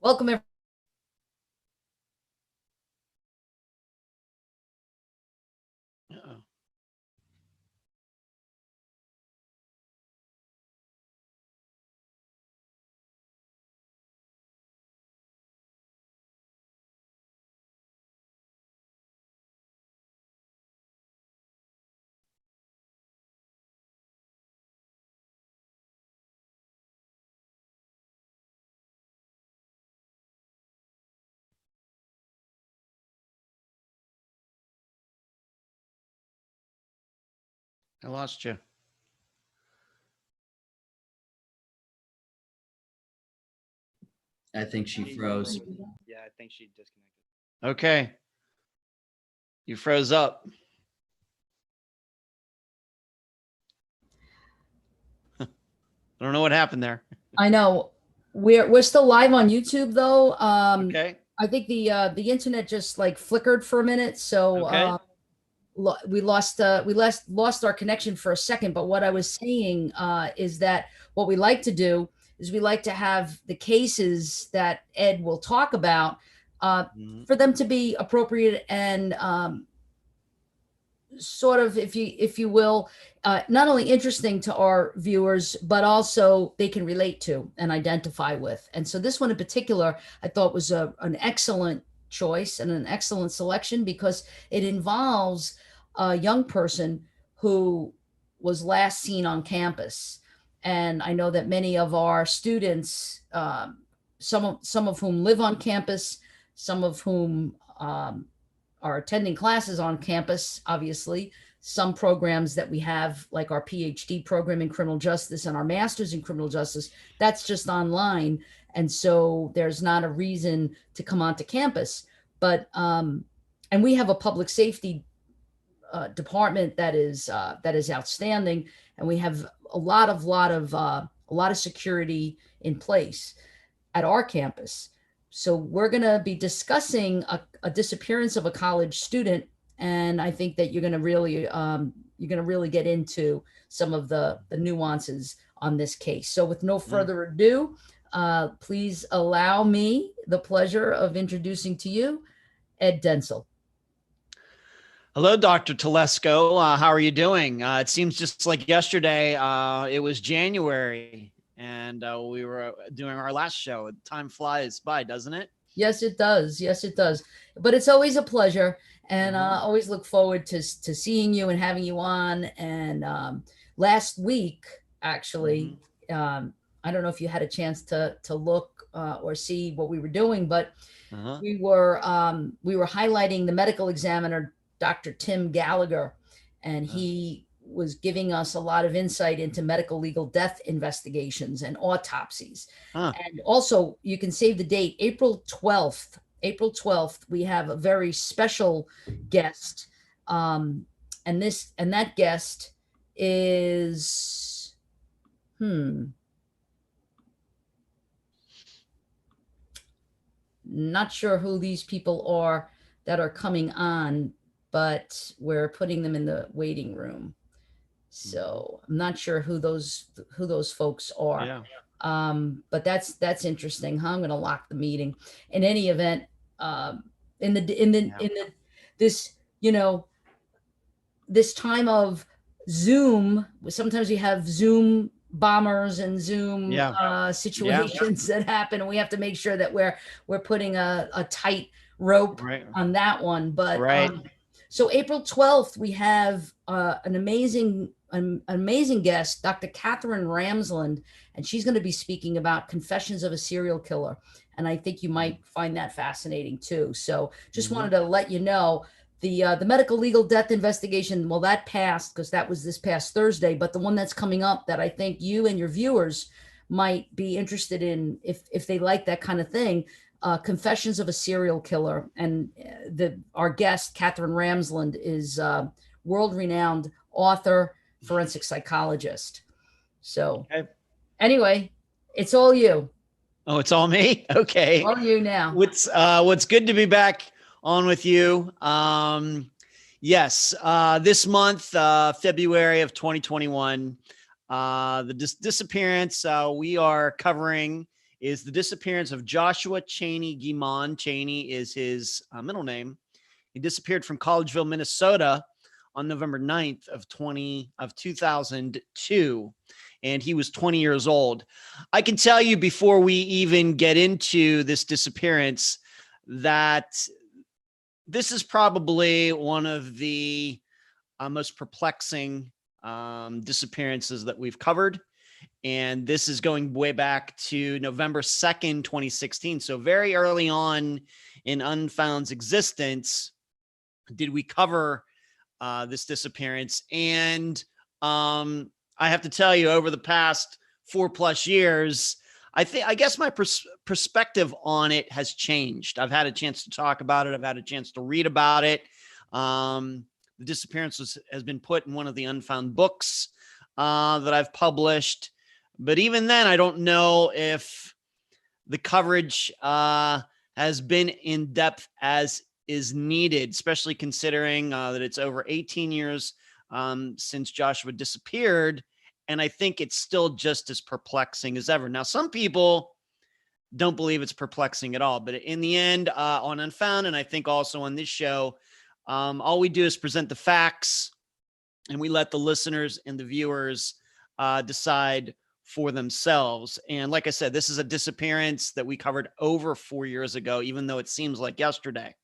Welcome, everyone. Uh-oh. I lost you. I think she froze. Yeah, I think she disconnected. Okay. You froze up. I don't know what happened there. I know we're still live on YouTube though. Okay. I think the internet just like flickered for a minute, so Okay. we lost our connection for a second. But what I was saying is that what we like to do is we like to have the cases that Ed will talk about Mhm. for them to be appropriate and sort of, if you will, not only interesting to our viewers, but also they can relate to and identify with. And so this one in particular, I thought was an excellent choice and an excellent selection because it involves a young person who was last seen on campus. And I know that many of our students, some of whom live on campus, some of whom are attending classes on campus, obviously. Some programs that we have, like our PhD program in criminal justice and our master's in criminal justice, that's just online. And so there's not a reason to come onto campus. But, and we have a public safety department that is outstanding. And we have a lot of security in place at our campus. So we're going to be discussing a disappearance of a college student, and I think that you're going to really get into some of the nuances on this case. So with no further ado, please allow me the pleasure of introducing to you Ed Dentzel. Hello, Dr. Telesco. How are you doing? It seems just like yesterday. It was January, and we were doing our last show. Time flies by, doesn't it? Yes, it does. Yes, it does. But it's always a pleasure, and always look forward to seeing you and having you on. And last week, actually, I don't know if you had a chance to look or see what we were doing, but we were highlighting the medical examiner, Dr. Tim Gallagher, and he was giving us a lot of insight into medical legal death investigations and autopsies. And also, you can save the date, April 12th. April 12th, we have a very special guest. And that guest is, not sure who these people are that are coming on, but we're putting them in the waiting room. So I'm not sure who those folks are. Yeah. But that's interesting. I'm going to lock the meeting. In any event, this, this time of Zoom, sometimes we have Zoom bombers and Zoom situations that happen, and we have to make sure that we're putting a tight rope on that one. But so April 12th, we have an amazing guest, Dr. Catherine Ramsland, and she's going to be speaking about confessions of a serial killer. And I think you might find that fascinating too. So just wanted to let you know the medical legal death investigation. Well, that passed because that was this past Thursday, but the one that's coming up that I think you and your viewers might be interested in, if they like that kind of thing, confessions of a serial killer. And our guest, Catherine Ramsland, is world-renowned author, forensic psychologist. So anyway, it's all you. Oh, it's all me? Okay. All you now. What's good to be back on with you. Yes, this month, February of 2021, the disappearance we are covering is the disappearance of Joshua Cheney Guimond. Cheney is his middle name. He disappeared from Collegeville, Minnesota on November 9th of 2002, and he was 20 years old. I can tell you before we even get into this disappearance that this is probably one of the most perplexing disappearances that we've covered. And this is going way back to November 2nd, 2016. So very early on in Unfound's existence, did we cover this disappearance. And I have to tell you, over the past 4+ years, I guess my perspective on it has changed. I've had a chance to talk about it. I've had a chance to read about it. The disappearance has been put in one of the Unfound books that I've published. But even then, I don't know if the coverage has been in depth as is needed, especially considering that it's over 18 years since Joshua disappeared. And I think it's still just as perplexing as ever. Now, some people don't believe it's perplexing at all, but in the end, on Unfound, and I think also on this show, all we do is present the facts, and we let the listeners and the viewers decide for themselves. And like I said, this is a disappearance that we covered over 4 years ago, even though it seems like yesterday.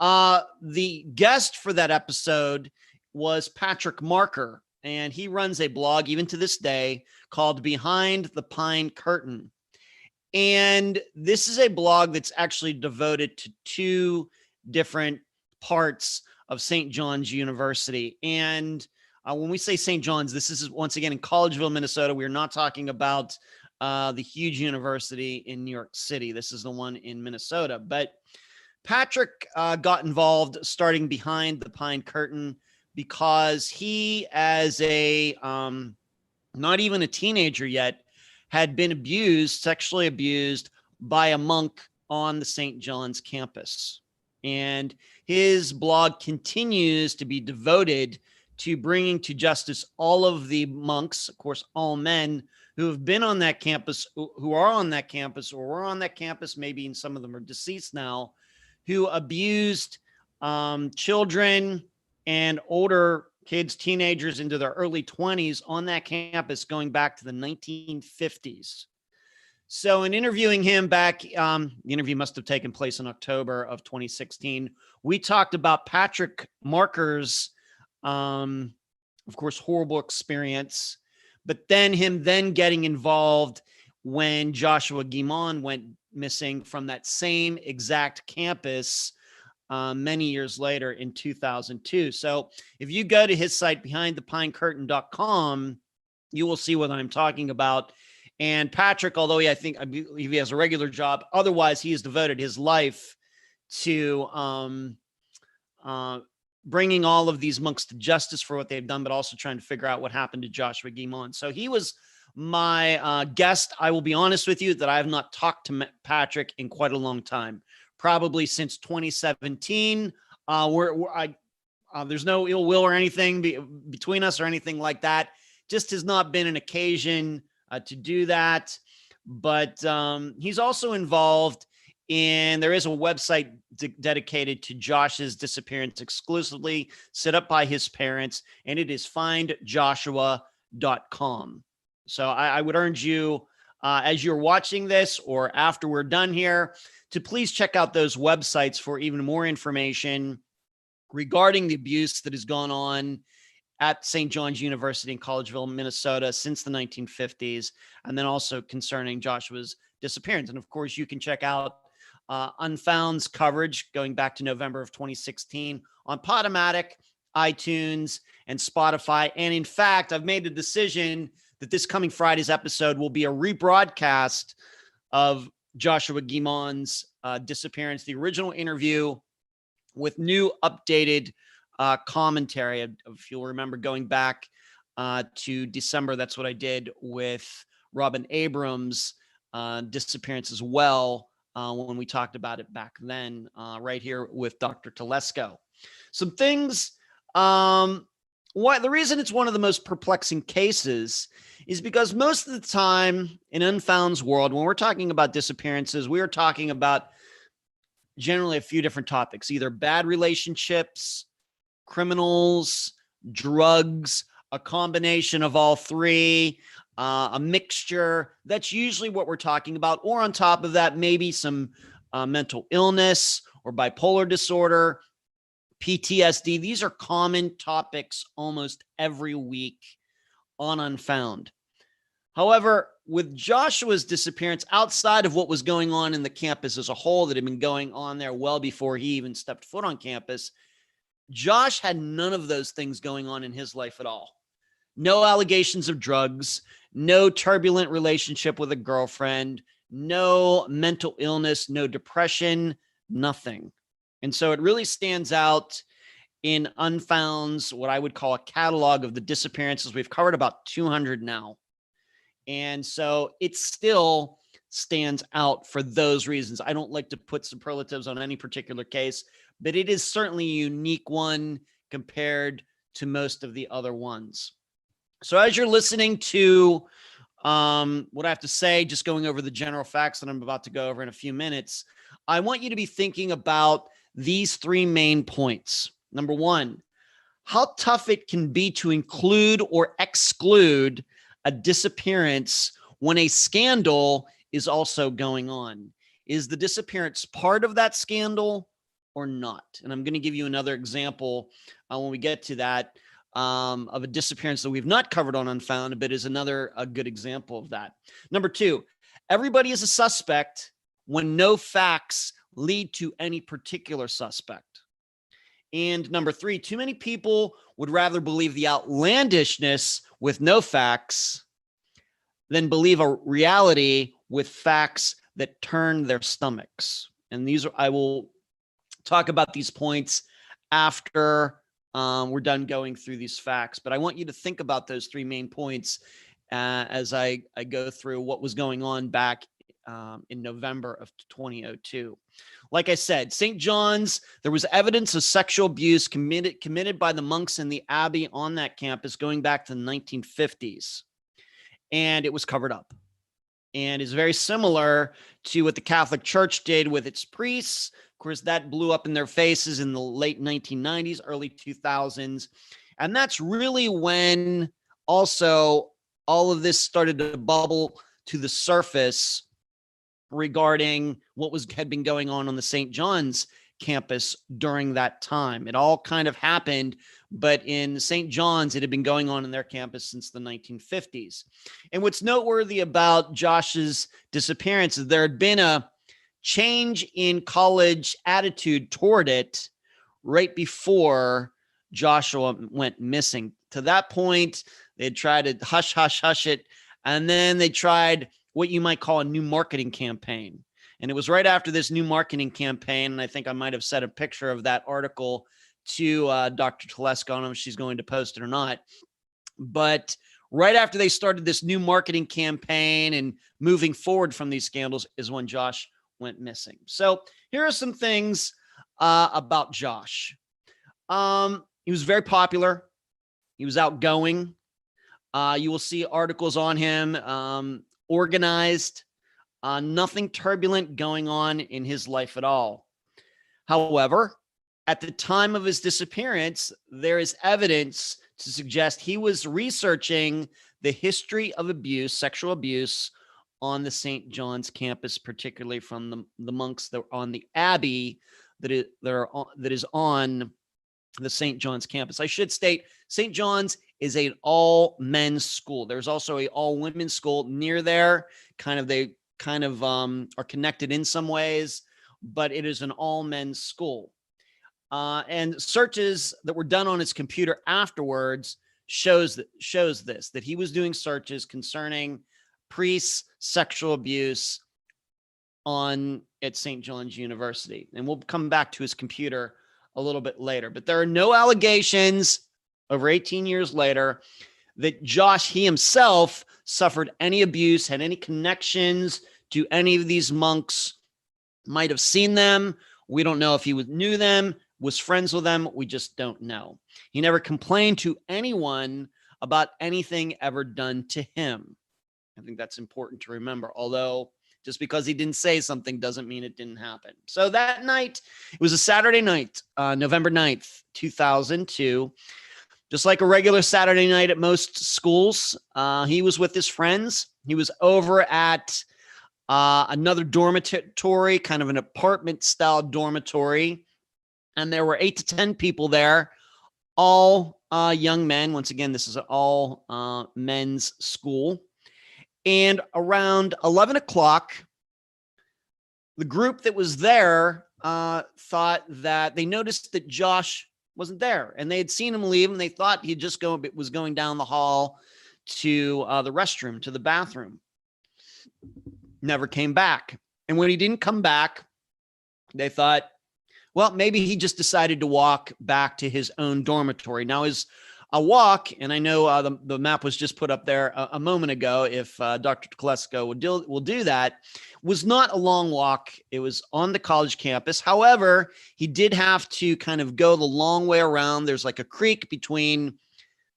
The guest for that episode was Patrick Marker, and he runs a blog even to this day called Behind the Pine Curtain. And this is a blog that's actually devoted to two different parts of St. John's University. And when we say St. John's, this is once again in Collegeville, Minnesota. We're not talking about the huge university in New York City. This is the one in Minnesota. But Patrick got involved starting Behind the Pine Curtain because he, as a not even a teenager yet, had been sexually abused by a monk on the St. John's campus. And his blog continues to be devoted to bringing to justice all of the monks, of course, all men who have been on that campus, who are on that campus, or were on that campus, maybe and some of them are deceased now, who abused children and older kids, teenagers into their early 20s on that campus going back to the 1950s. So in interviewing him back, the interview must have taken place in October of 2016. We talked about Patrick Marker's, of course, horrible experience, but then him getting involved when Joshua Guimond went missing from that same exact campus many years later in 2002. So if you go to his site, behindthepinecurtain.com, you will see what I'm talking about. And Patrick, although I believe he has a regular job, otherwise he has devoted his life to bringing all of these monks to justice for what they've done, but also trying to figure out what happened to Joshua Guimond. So he was my guest. I will be honest with you that I have not talked to Patrick in quite a long time, probably since 2017. There's no ill will or anything between us or anything like that. Just has not been an occasion to do that. But he's also involved in, there is a website dedicated to Josh's disappearance exclusively, set up by his parents, and it is findjoshua.com. So I would urge you, as you're watching this or after we're done here, to please check out those websites for even more information regarding the abuse that has gone on at St. John's University in Collegeville, Minnesota since the 1950s, and then also concerning Joshua's disappearance. And of course, you can check out Unfound's coverage going back to November of 2016 on Podomatic, iTunes, and Spotify. And in fact, I've made the decision that this coming Friday's episode will be a rebroadcast of Joshua Guimond's disappearance, the original interview with new updated commentary. If you'll remember going back to December, that's what I did with Robin Abrams' disappearance as well when we talked about it back then, right here with Dr. Telesco. Some things why the reason it's one of the most perplexing cases is because most of the time in Unfound's world, when we're talking about disappearances, we are talking about generally a few different topics, either bad relationships, criminals, drugs, a combination of all three, a mixture. That's usually what we're talking about. Or on top of that, maybe some mental illness or bipolar disorder, PTSD. These are common topics almost every week on Unfound. However, with Joshua's disappearance, outside of what was going on in the campus as a whole that had been going on there well before he even stepped foot on campus, Josh had none of those things going on in his life at all. No allegations of drugs, no turbulent relationship with a girlfriend, no mental illness, no depression, nothing. And so it really stands out in Unfound's, what I would call a catalog of the disappearances. We've covered about 200 now. And so it still stands out for those reasons. I don't like to put superlatives on any particular case, but it is certainly a unique one compared to most of the other ones. So as you're listening to what I have to say, just going over the general facts that I'm about to go over in a few minutes, I want you to be thinking about these three main points. Number one, how tough it can be to include or exclude a disappearance when a scandal is also going on. Is the disappearance part of that scandal or not? And I'm going to give you another example when we get to that of a disappearance that we've not covered on Unfound, but is a good example of that. Number two, everybody is a suspect when no facts lead to any particular suspect. And number three, too many people would rather believe the outlandishness with no facts than believe a reality with facts that turn their stomachs. And I will talk about these points after we're done going through these facts. But I want you to think about those three main points as I go through what was going on back in November of 2002. Like I said, St. John's, there was evidence of sexual abuse committed by the monks in the abbey on that campus going back to the 1950s. And it was covered up. And is very similar to what the Catholic Church did with its priests. Of course, that blew up in their faces in the late 1990s, early 2000s. And that's really when also all of this started to bubble to the surface regarding what had been going on the St. John's campus during that time. It all kind of happened, but in St. John's, it had been going on in their campus since the 1950s. And what's noteworthy about Josh's disappearance is there had been a change in college attitude toward it right before Joshua went missing. To that point, they had tried to hush it, and then they tried what you might call a new marketing campaign. And it was right after this new marketing campaign, and I think I might have sent a picture of that article to Dr. Telesco. I don't know if she's going to post it or not. But right after they started this new marketing campaign and moving forward from these scandals is when Josh went missing. So here are some things about Josh. He was very popular. He was outgoing. You will see articles on him, organized, nothing turbulent going on in his life at all. However, at the time of his disappearance, there is evidence to suggest he was researching the history of abuse, sexual abuse on the St. John's campus, particularly from the monks that were on the abbey that is on the St. John's campus. I should state St. John's is an all men's school. There's also a all women's school near there. They are connected in some ways, but it is an all men's school. And searches that were done on his computer afterwards shows this, that he was doing searches concerning priests' sexual abuse at St. John's University. And we'll come back to his computer a little bit later. But there are no allegations over 18 years later that Josh, he himself, suffered any abuse, had any connections to any of these monks, might have seen them. We don't know if he knew them. was friends with them. We just don't know. He never complained to anyone about anything ever done to him. I think that's important to remember, although just because he didn't say something doesn't mean it didn't happen. So that night, it was a Saturday night, November 9th, 2002. Just like a regular Saturday night at most schools, he was with his friends. He was over at another dormitory, kind of an apartment-style dormitory. And there were 8 to 10 people there, all young men. Once again, this is an all men's school. And around 11 o'clock, the group that was there thought that they noticed that Josh wasn't there, and they had seen him leave, and they thought he just was going down the hall to the restroom, to the bathroom. Never came back. And when he didn't come back, they thought, well, maybe he just decided to walk back to his own dormitory. Now, his walk, and I know the map was just put up there a moment ago, if Dr. Telesco will do that, was not a long walk. It was on the college campus. However, he did have to kind of go the long way around. There's like a creek between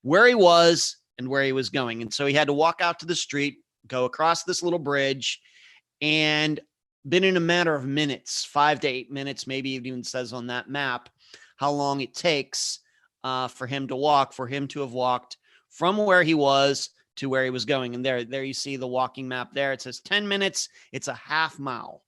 where he was and where he was going. And so he had to walk out to the street, go across this little bridge, and been in a matter of minutes, 5 to 8 minutes, maybe it even says on that map how long it takes for him to have walked from where he was to where he was going. And there you see the walking map there. It says 10 minutes. It's a half mile.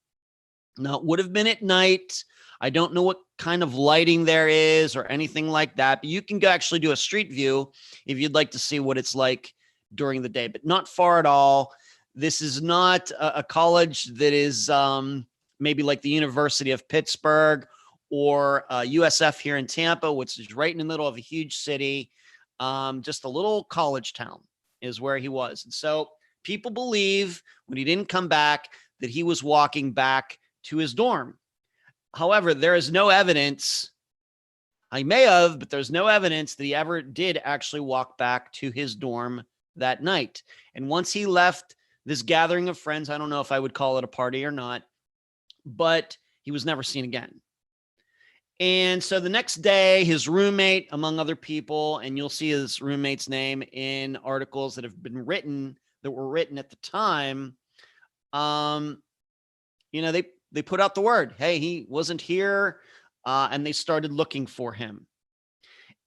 Now, it would have been at night. I don't know what kind of lighting there is or anything like that, but you can actually do a street view if you'd like to see what it's like during the day, but not far at all. This is not a college that is maybe like the University of Pittsburgh or USF here in Tampa, which is right in the middle of a huge city. Just a little college town is where he was. And so people believe when he didn't come back that he was walking back to his dorm. However, there is no evidence. I may have, but there's no evidence that he ever did actually walk back to his dorm that night. And once he left this gathering of friends, I don't know if I would call it a party or not, but he was never seen again. And so the next day, his roommate, among other people, and you'll see his roommate's name in articles that have been written, that were written at the time, they put out the word, hey, he wasn't here, and they started looking for him.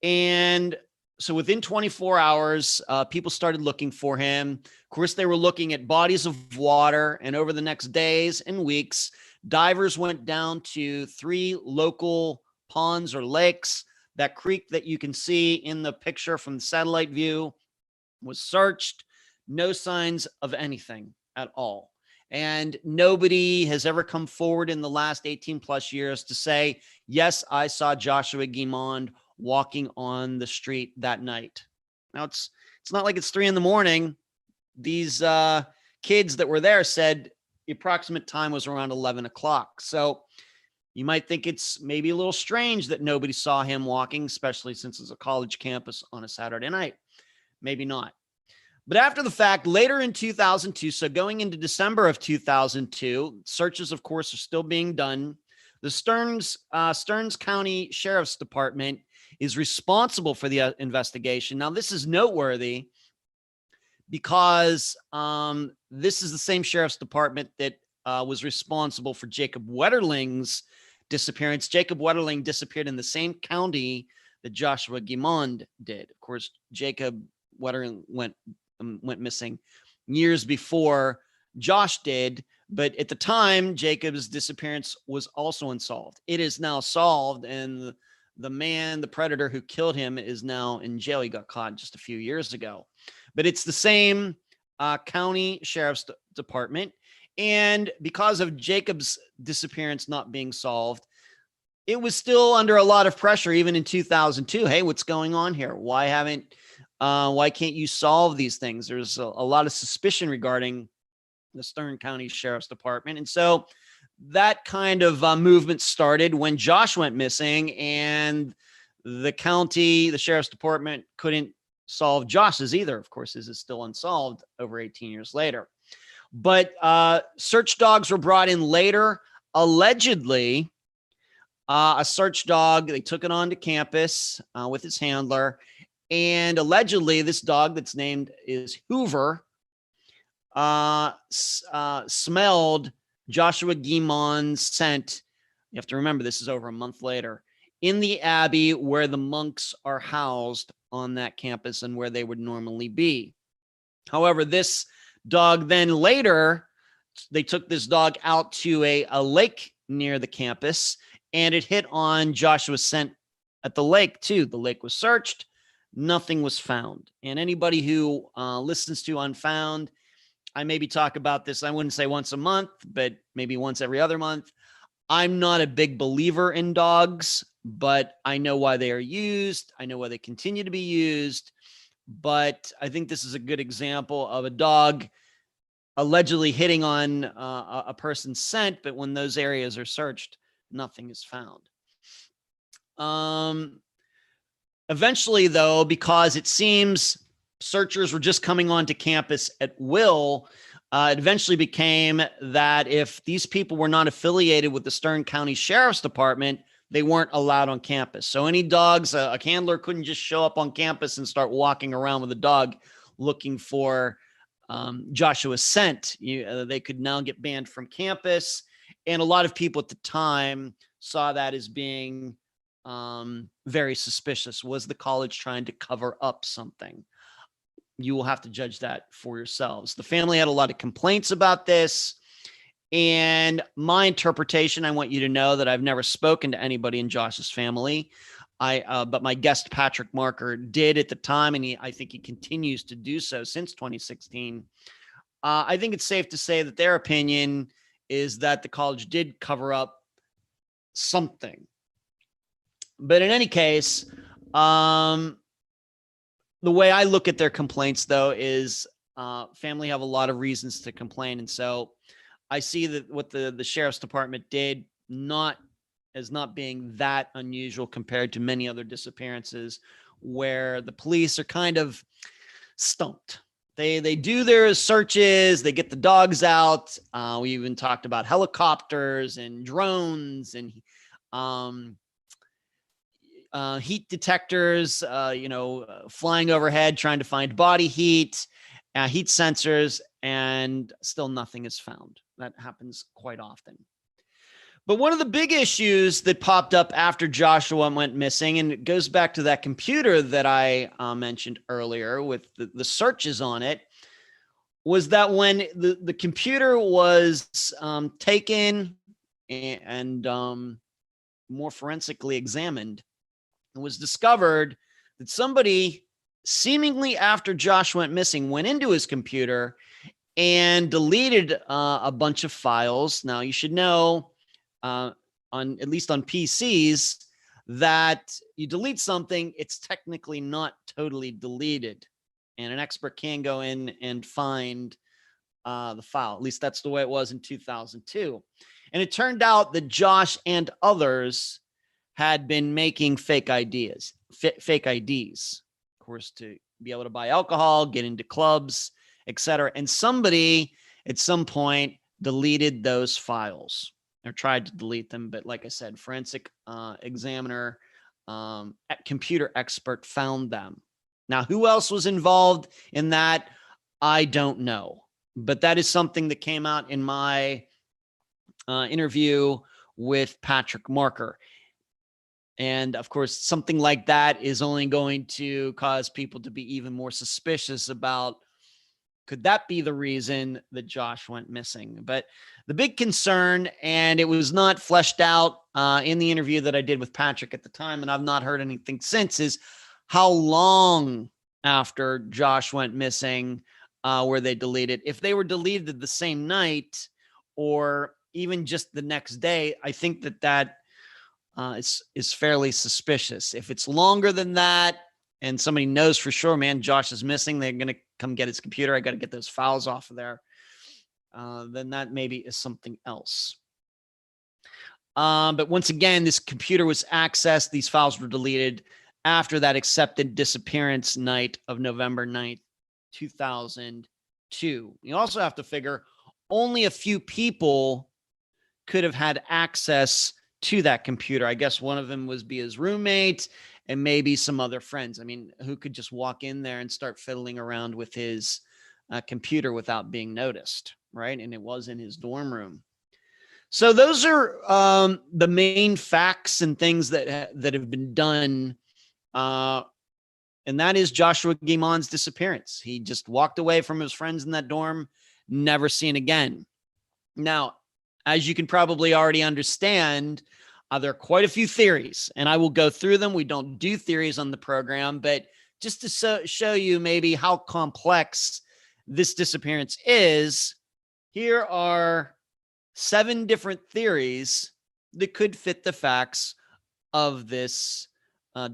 And so within 24 hours, people started looking for him. Of course, they were looking at bodies of water, and over the next days and weeks, divers went down to 3 local ponds or lakes. That creek that you can see in the picture from the satellite view was searched. No signs of anything at all. And nobody has ever come forward in the last 18 plus years to say, yes, I saw Joshua Guimond walking on the street that night. Now, it's not like it's 3 a.m. These kids that were there said the approximate time was around 11 o'clock. So you might think it's maybe a little strange that nobody saw him walking, especially since it's a college campus on a Saturday night. Maybe not. But after the fact, later in 2002, so going into December of 2002, searches, of course, are still being done. The Stearns County Sheriff's Department is responsible for the investigation. Now, this is noteworthy because this is the same sheriff's department that was responsible for Jacob Wetterling's disappearance. Jacob Wetterling disappeared in the same county that Joshua Guimond did. Of course, Jacob Wetterling went missing years before Josh did, but at the time, Jacob's disappearance was also unsolved. It is now solved, and the predator who killed him is now in jail. He got caught just a few years ago. But it's the same county sheriff's department. And because of Jacob's disappearance not being solved, it was still under a lot of pressure, even in 2002. Hey, what's going on here? Why can't you solve these things? There's a lot of suspicion regarding the Stearns County Sheriff's Department. And so that kind of movement started when Josh went missing, and the sheriff's department couldn't solve Josh's either. Of course, his is still unsolved over 18 years later. But search dogs were brought in later, allegedly, a search dog. They took it onto campus with its handler. And allegedly, this dog that's named is Hoover smelled Joshua Guimon's scent. You have to remember, this is over a month later, in the Abbey where the monks are housed on that campus and where they would normally be. However, this dog then later, they took this dog out to a lake near the campus, and it hit on Joshua's scent at the lake too. The lake was searched. Nothing was found. And anybody who listens to Unfound, I maybe talk about this, I wouldn't say once a month, but maybe once every other month. I'm not a big believer in dogs, but I know why they are used. I know why they continue to be used. But I think this is a good example of a dog allegedly hitting on a person's scent, but when those areas are searched, nothing is found. Eventually, though, because it seems searchers were just coming onto campus at will, it eventually became that if these people were not affiliated with the Stern County Sheriff's Department, they weren't allowed on campus. So any dogs, a handler couldn't just show up on campus and start walking around with a dog looking for Joshua's scent. They could now get banned from campus. And a lot of people at the time saw that as being very suspicious. Was the college trying to cover up something? You will have to judge that for yourselves. The family had a lot of complaints about this. And my interpretation, I want you to know that I've never spoken to anybody in Josh's family. But my guest, Patrick Marker, did at the time, and I think he continues to do so since 2016. I think it's safe to say that their opinion is that the college did cover up something. But in any case, the way I look at their complaints, though, is family have a lot of reasons to complain. And so I see that what the sheriff's department did as not being that unusual compared to many other disappearances where the police are kind of stumped. They do their searches, they get the dogs out. We even talked about helicopters and drones and heat detectors, flying overhead, trying to find body heat, heat sensors, and still nothing is found. That happens quite often. But one of the big issues that popped up after Joshua went missing, and it goes back to that computer that I mentioned earlier with the searches on it, was that when the computer was taken and more forensically examined, it was discovered that somebody seemingly after Josh went missing went into his computer and deleted a bunch of files. Now, you should know, at least on PCs, that you delete something, it's technically not totally deleted. And an expert can go in and find the file. At least that's the way it was in 2002. And it turned out that Josh and others had been making fake IDs, of course, to be able to buy alcohol, get into clubs, etc. And somebody at some point deleted those files or tried to delete them. But like I said, forensic examiner, computer expert found them. Now, who else was involved in that? I don't know. But that is something that came out in my interview with Patrick Marker. And of course, something like that is only going to cause people to be even more suspicious about, could that be the reason that Josh went missing? But the big concern, and it was not fleshed out in the interview that I did with Patrick at the time, and I've not heard anything since, is how long after Josh went missing were they deleted? If they were deleted the same night or even just the next day, I think that is fairly suspicious. If it's longer than that and somebody knows for sure, man, Josh is missing, they're going to come get his computer, I got to get those files off of there, then that maybe is something else. But once again, this computer was accessed. These files were deleted after that accepted disappearance night of November 9th, 2002. You also have to figure only a few people could have had access to that computer. I guess one of them was be his roommate and maybe some other friends. I mean, who could just walk in there and start fiddling around with his computer without being noticed, right? And it was in his dorm room. So those are the main facts and things that have been done, and that is Joshua Guimond's disappearance. He just walked away from his friends in that dorm, never seen again. Now, as you can probably already understand, there are quite a few theories, and I will go through them. We don't do theories on the program, but just to show you maybe how complex this disappearance is, here are 7 different theories that could fit the facts of this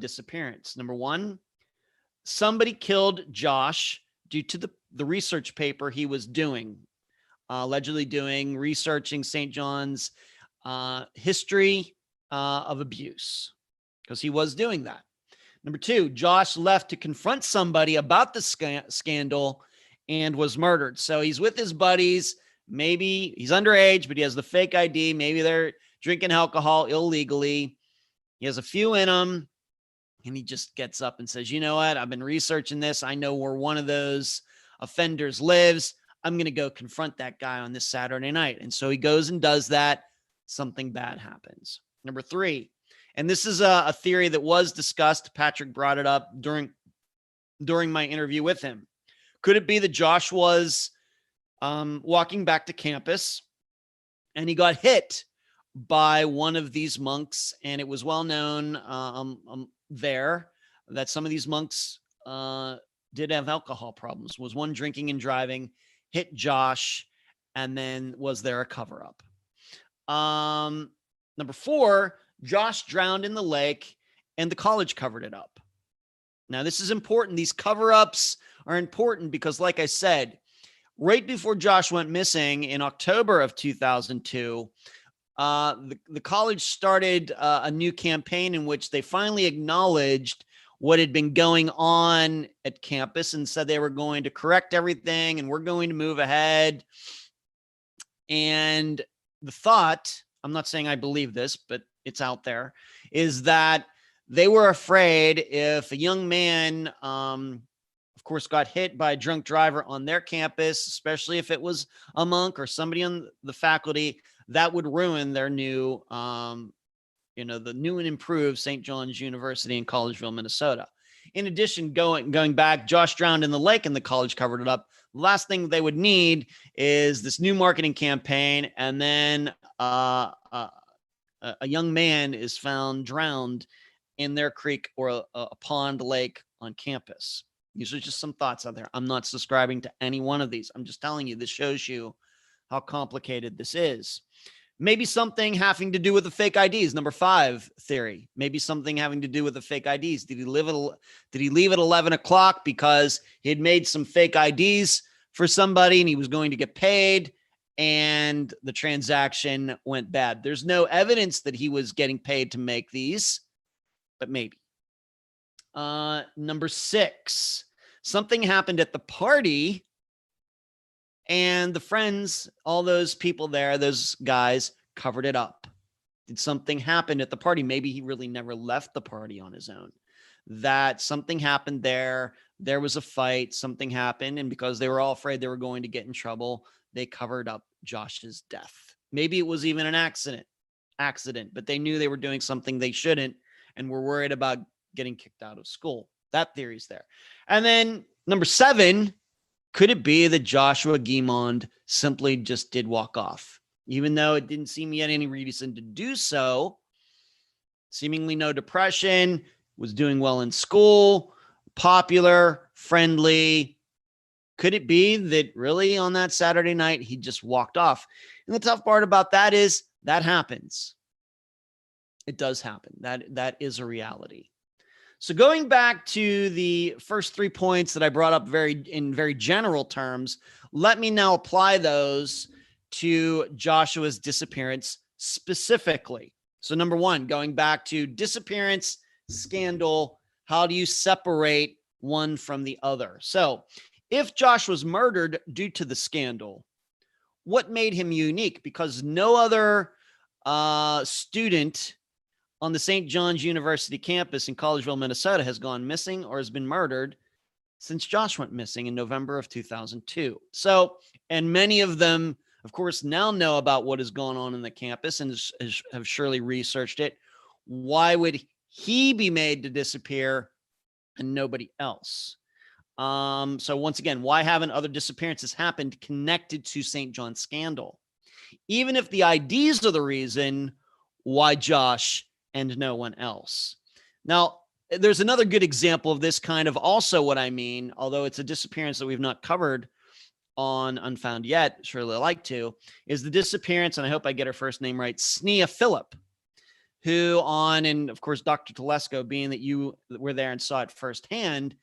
disappearance. Number 1, somebody killed Josh due to the research paper he was doing, allegedly researching St. John's history of abuse, because he was doing that. Number 2, Josh left to confront somebody about the scandal and was murdered. So he's with his buddies. Maybe he's underage, but he has the fake ID. Maybe they're drinking alcohol illegally. He has a few in him, and he just gets up and says, you know what? I've been researching this. I know where one of those offenders lives. I'm going to go confront that guy on this Saturday night. And so he goes and does that. Something bad happens. Number 3, and this is a theory that was discussed. Patrick brought it up during my interview with him. Could it be that Josh was walking back to campus and he got hit by one of these monks? And it was well known there that some of these monks did have alcohol problems. Was one drinking and driving, hit Josh, and then was there a cover-up? Number 4, Josh drowned in the lake and the college covered it up. Now, this is important. These cover-ups are important because, like I said, right before Josh went missing in October of 2002, the college started a new campaign in which they finally acknowledged what had been going on at campus and said they were going to correct everything and we're going to move ahead. And the thought, I'm not saying I believe this, but it's out there, is that they were afraid if a young man, of course, got hit by a drunk driver on their campus, especially if it was a monk or somebody on the faculty, that would ruin their new, the new and improved St. John's University in Collegeville, Minnesota. In addition, going back, Josh drowned in the lake and the college covered it up. The last thing they would need is this new marketing campaign, and then a young man is found drowned in their creek or a pond, lake on campus. These are just some thoughts out there. I'm not subscribing to any one of these. I'm just telling you, this shows you how complicated this is. Maybe something having to do with the fake IDs. Number 5 theory. Maybe something having to do with the fake IDs. Did he leave at 11 o'clock because he had made some fake IDs for somebody and he was going to get paid and the transaction went bad? There's no evidence that he was getting paid to make these, but maybe. Number 6, something happened at the party and the friends, all those people there, those guys, covered it up. Did something happen at the party? Maybe he really never left the party on his own. That something happened there. There was a fight. Something happened. And because they were all afraid they were going to get in trouble, they covered up Josh's death. Maybe it was even an accident, but they knew they were doing something they shouldn't and were worried about getting kicked out of school. That theory's there. And then number 7, could it be that Joshua Guimond simply just did walk off? Even though it didn't seem he had any reason to do so, seemingly no depression, was doing well in school, popular, friendly. Could it be that really on that Saturday night, he just walked off? And the tough part about that is that happens. It does happen. That is a reality. So going back to the first 3 points that I brought up in very general terms, let me now apply those to Joshua's disappearance specifically. So number 1, going back to disappearance, scandal, how do you separate one from the other? So if Josh was murdered due to the scandal, what made him unique? Because no other student on the St. John's University campus in Collegeville, Minnesota, has gone missing or has been murdered since Josh went missing in November of 2002. So, and many of them, of course, now know about what is going on in the campus and have surely researched it. Why would he be made to disappear and nobody else? So once again, why haven't other disappearances happened connected to St. John's scandal? Even if the IDs are the reason, why Josh and no one else? Now, there's another good example of this kind of also what I mean, although it's a disappearance that we've not covered on Unfound yet, surely I'd like to, is the disappearance, and I hope I get her first name right, Sneha Phillip, who and of course, Dr. Telesco, being that you were there and saw it firsthand,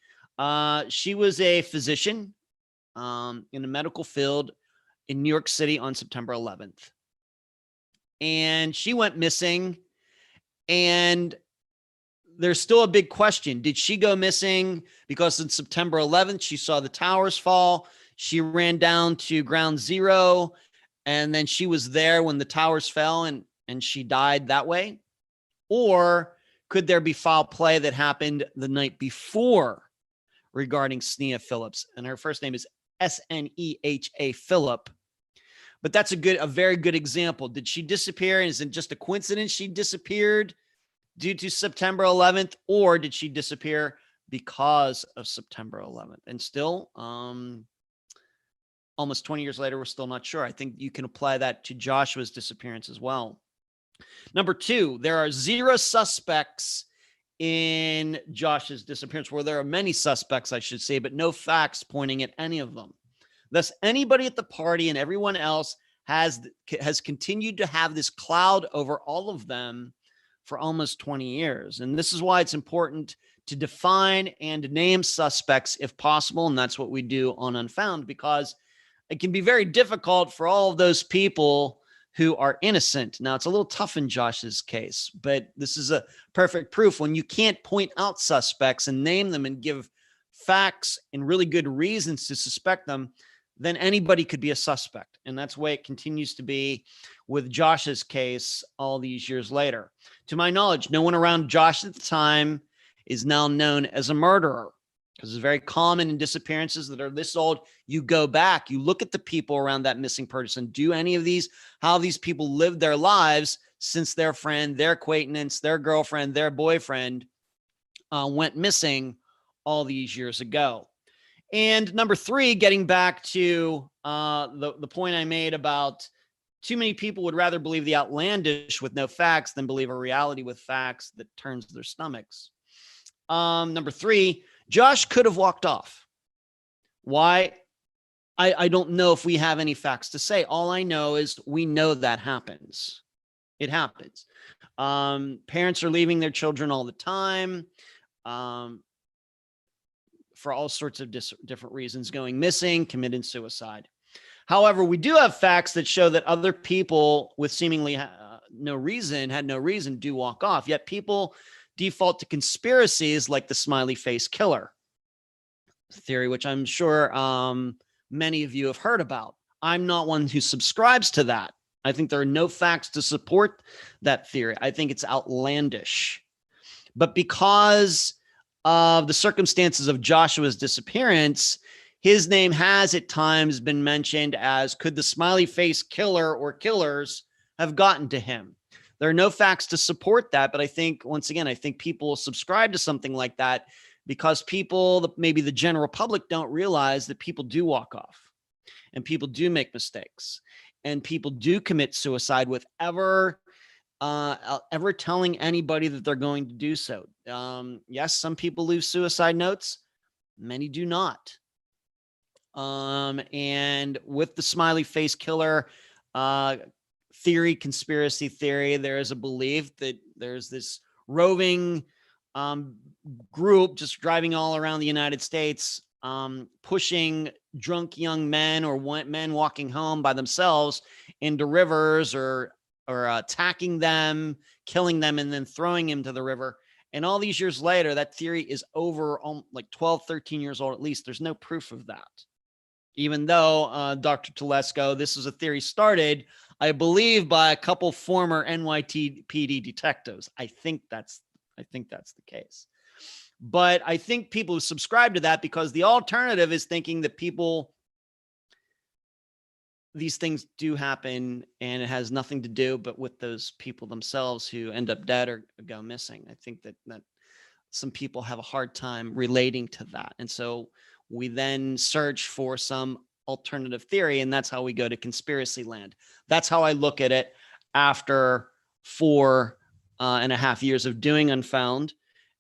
she was a physician in the medical field in New York City on September 11th. And she went missing, and there's still a big question. Did she go missing because on September 11th, she saw the towers fall? She ran down to ground zero, and then she was there when the towers fell and she died that way? Or could there be foul play that happened the night before regarding Sneha Phillips? And her first name is Sneha Phillip. But that's a very good example. Did she disappear? And is it just a coincidence she disappeared due to September 11th, or did she disappear because of September 11th? And still, almost 20 years later, we're still not sure. I think you can apply that to Joshua's disappearance as well. Number two, there are 0 suspects in Josh's disappearance, where there are many suspects, I should say, but no facts pointing at any of them. Thus, anybody at the party and everyone else has continued to have this cloud over all of them for almost 20 years. And this is why it's important to define and name suspects if possible. And that's what we do on Unfound, because it can be very difficult for all of those people who are innocent. Now, it's a little tough in Josh's case, but this is a perfect proof. When you can't point out suspects and name them and give facts and really good reasons to suspect them, then anybody could be a suspect. And that's the way it continues to be with Josh's case all these years later. To my knowledge, no one around Josh at the time is now known as a murderer, because it's very common in disappearances that are this old. You go back, you look at the people around that missing person. Do any of these, how these people lived their lives since their friend, their acquaintance, their girlfriend, their boyfriend went missing all these years ago. And number three, getting back to the point I made about too many people would rather believe the outlandish with no facts than believe a reality with facts that turns their stomachs. Number three, Josh could have walked off. Why? I don't know if we have any facts to say. All I know is we know that happens. It happens. Parents are leaving their children all the time for all sorts of different reasons, going missing, committing suicide. However, we do have facts that show that other people with seemingly had no reason do walk off. Yet people default to conspiracies like the smiley face killer theory, which I'm sure many of you have heard about. I'm not one who subscribes to that. I think there are no facts to support that theory. I think it's outlandish. But because of the circumstances of Joshua's disappearance, his name has at times been mentioned as, could the smiley face killer or killers have gotten to him? There are no facts to support that, but I think, once again, I think people subscribe to something like that because people, maybe the general public, don't realize that people do walk off and people do make mistakes and people do commit suicide with ever telling anybody that they're going to do so. Yes, some people leave suicide notes. Many do not. And with the smiley face killer theory, conspiracy theory, there is a belief that there's this roving group just driving all around the United States, pushing drunk young men or men walking home by themselves into rivers or attacking them, killing them, and then throwing them to the river. And all these years later, that theory is over like 12, 13 years old at least. There's no proof of that. Even though, Dr. Telesco, this is a theory started I believe by a couple former NYPD detectives. I think that's the case. But I think people subscribe to that because the alternative is thinking that these things do happen and it has nothing to do but with those people themselves who end up dead or go missing. I think that some people have a hard time relating to that. And so we then search for some alternative theory, and that's how we go to conspiracy land. That's how I look at it after 4.5 years of doing Unfound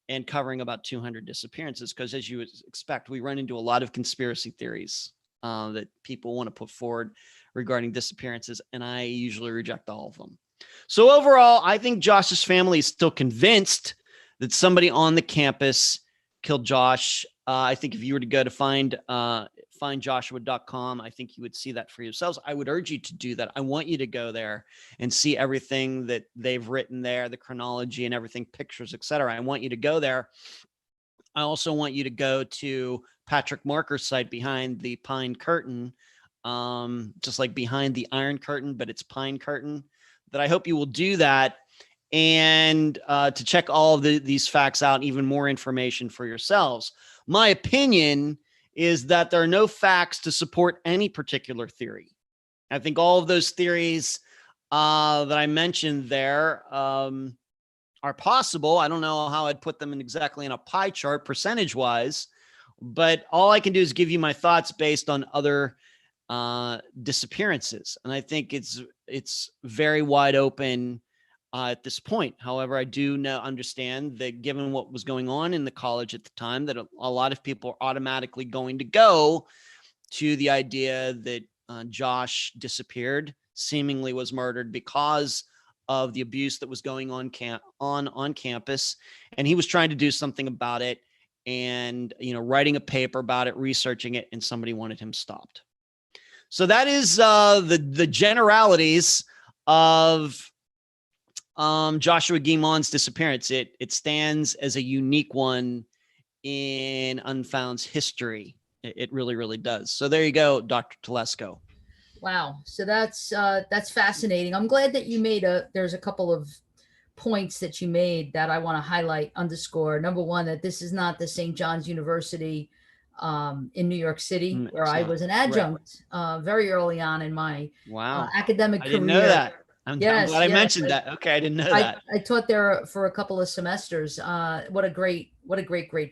and covering about 200 disappearances. Because as you would expect, we run into a lot of conspiracy theories that people want to put forward regarding disappearances, and I usually reject all of them. So overall, I think Josh's family is still convinced that somebody on the campus killed Josh. I think if you were to go to findjoshua.com, I think you would see that for yourselves. I would urge you to do that. I want you to go there and see everything that they've written there, the chronology and everything, pictures, etc. I want you to go there. I also want you to go to Patrick Marker's site, Behind the Pine Curtain, just like Behind the Iron Curtain, but it's Pine Curtain. That I hope you will do that, and to check all of these facts out, even more information for yourselves. My opinion is that there are no facts to support any particular theory. I think all of those theories that I mentioned there are possible. I don't know how I'd put them in exactly in a pie chart percentage-wise, but all I can do is give you my thoughts based on other disappearances. And I think it's very wide open at this point. However, I do understand that given what was going on in the college at the time, that a lot of people are automatically going to go to the idea that Josh disappeared, seemingly was murdered because of the abuse that was going on campus, and he was trying to do something about it, and writing a paper about it, researching it, and somebody wanted him stopped. So that is the generalities of Joshua Guimon's disappearance. It stands as a unique one in Unfound's history. It really, really does. So there you go, Dr. Telesco. Wow. So that's fascinating. I'm glad that you made there's a couple of points that you made that I want to highlight, underscore. Number one, that this is not the St. John's University in New York City, where I was an adjunct very early on in my academic career. I didn't know that. I'm glad I Yes, mentioned that. Okay, I didn't know that. I taught there for a couple of semesters. What a great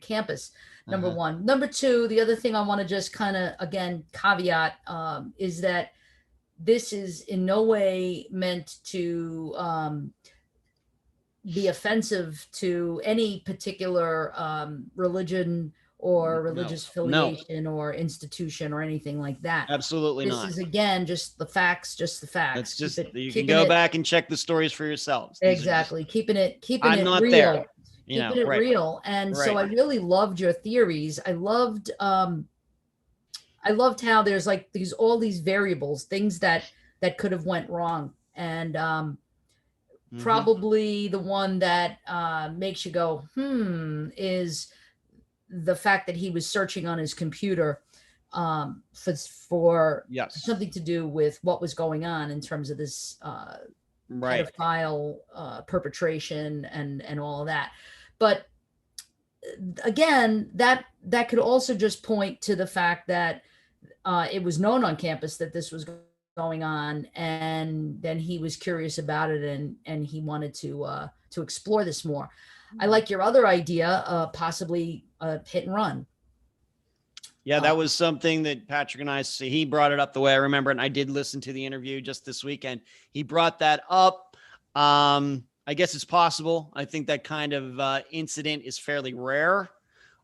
campus. Number one. Number two, the other thing I want to just kind of, again, caveat is that this is in no way meant to be offensive to any particular religion or religious affiliation or institution or anything like that. Absolutely not. This is, again, just the facts, It's just, you can go back and check the stories for yourselves. Exactly. Keeping it I'm not real. there. Keeping it real. And so I really loved your theories. I loved how there's like all these variables, things that could have went wrong. And probably the one that makes you go, is the fact that he was searching on his computer for something to do with what was going on in terms of this pedophile perpetration and all of that. But again, that could also just point to the fact that it was known on campus that this was going on, and then he was curious about it, and he wanted to explore this more. I like your other idea, possibly a hit and run. Yeah, that was something that Patrick and he brought it up the way I remember it, and I did listen to the interview just this weekend. He brought that up. I guess it's possible. I think that kind of incident is fairly rare,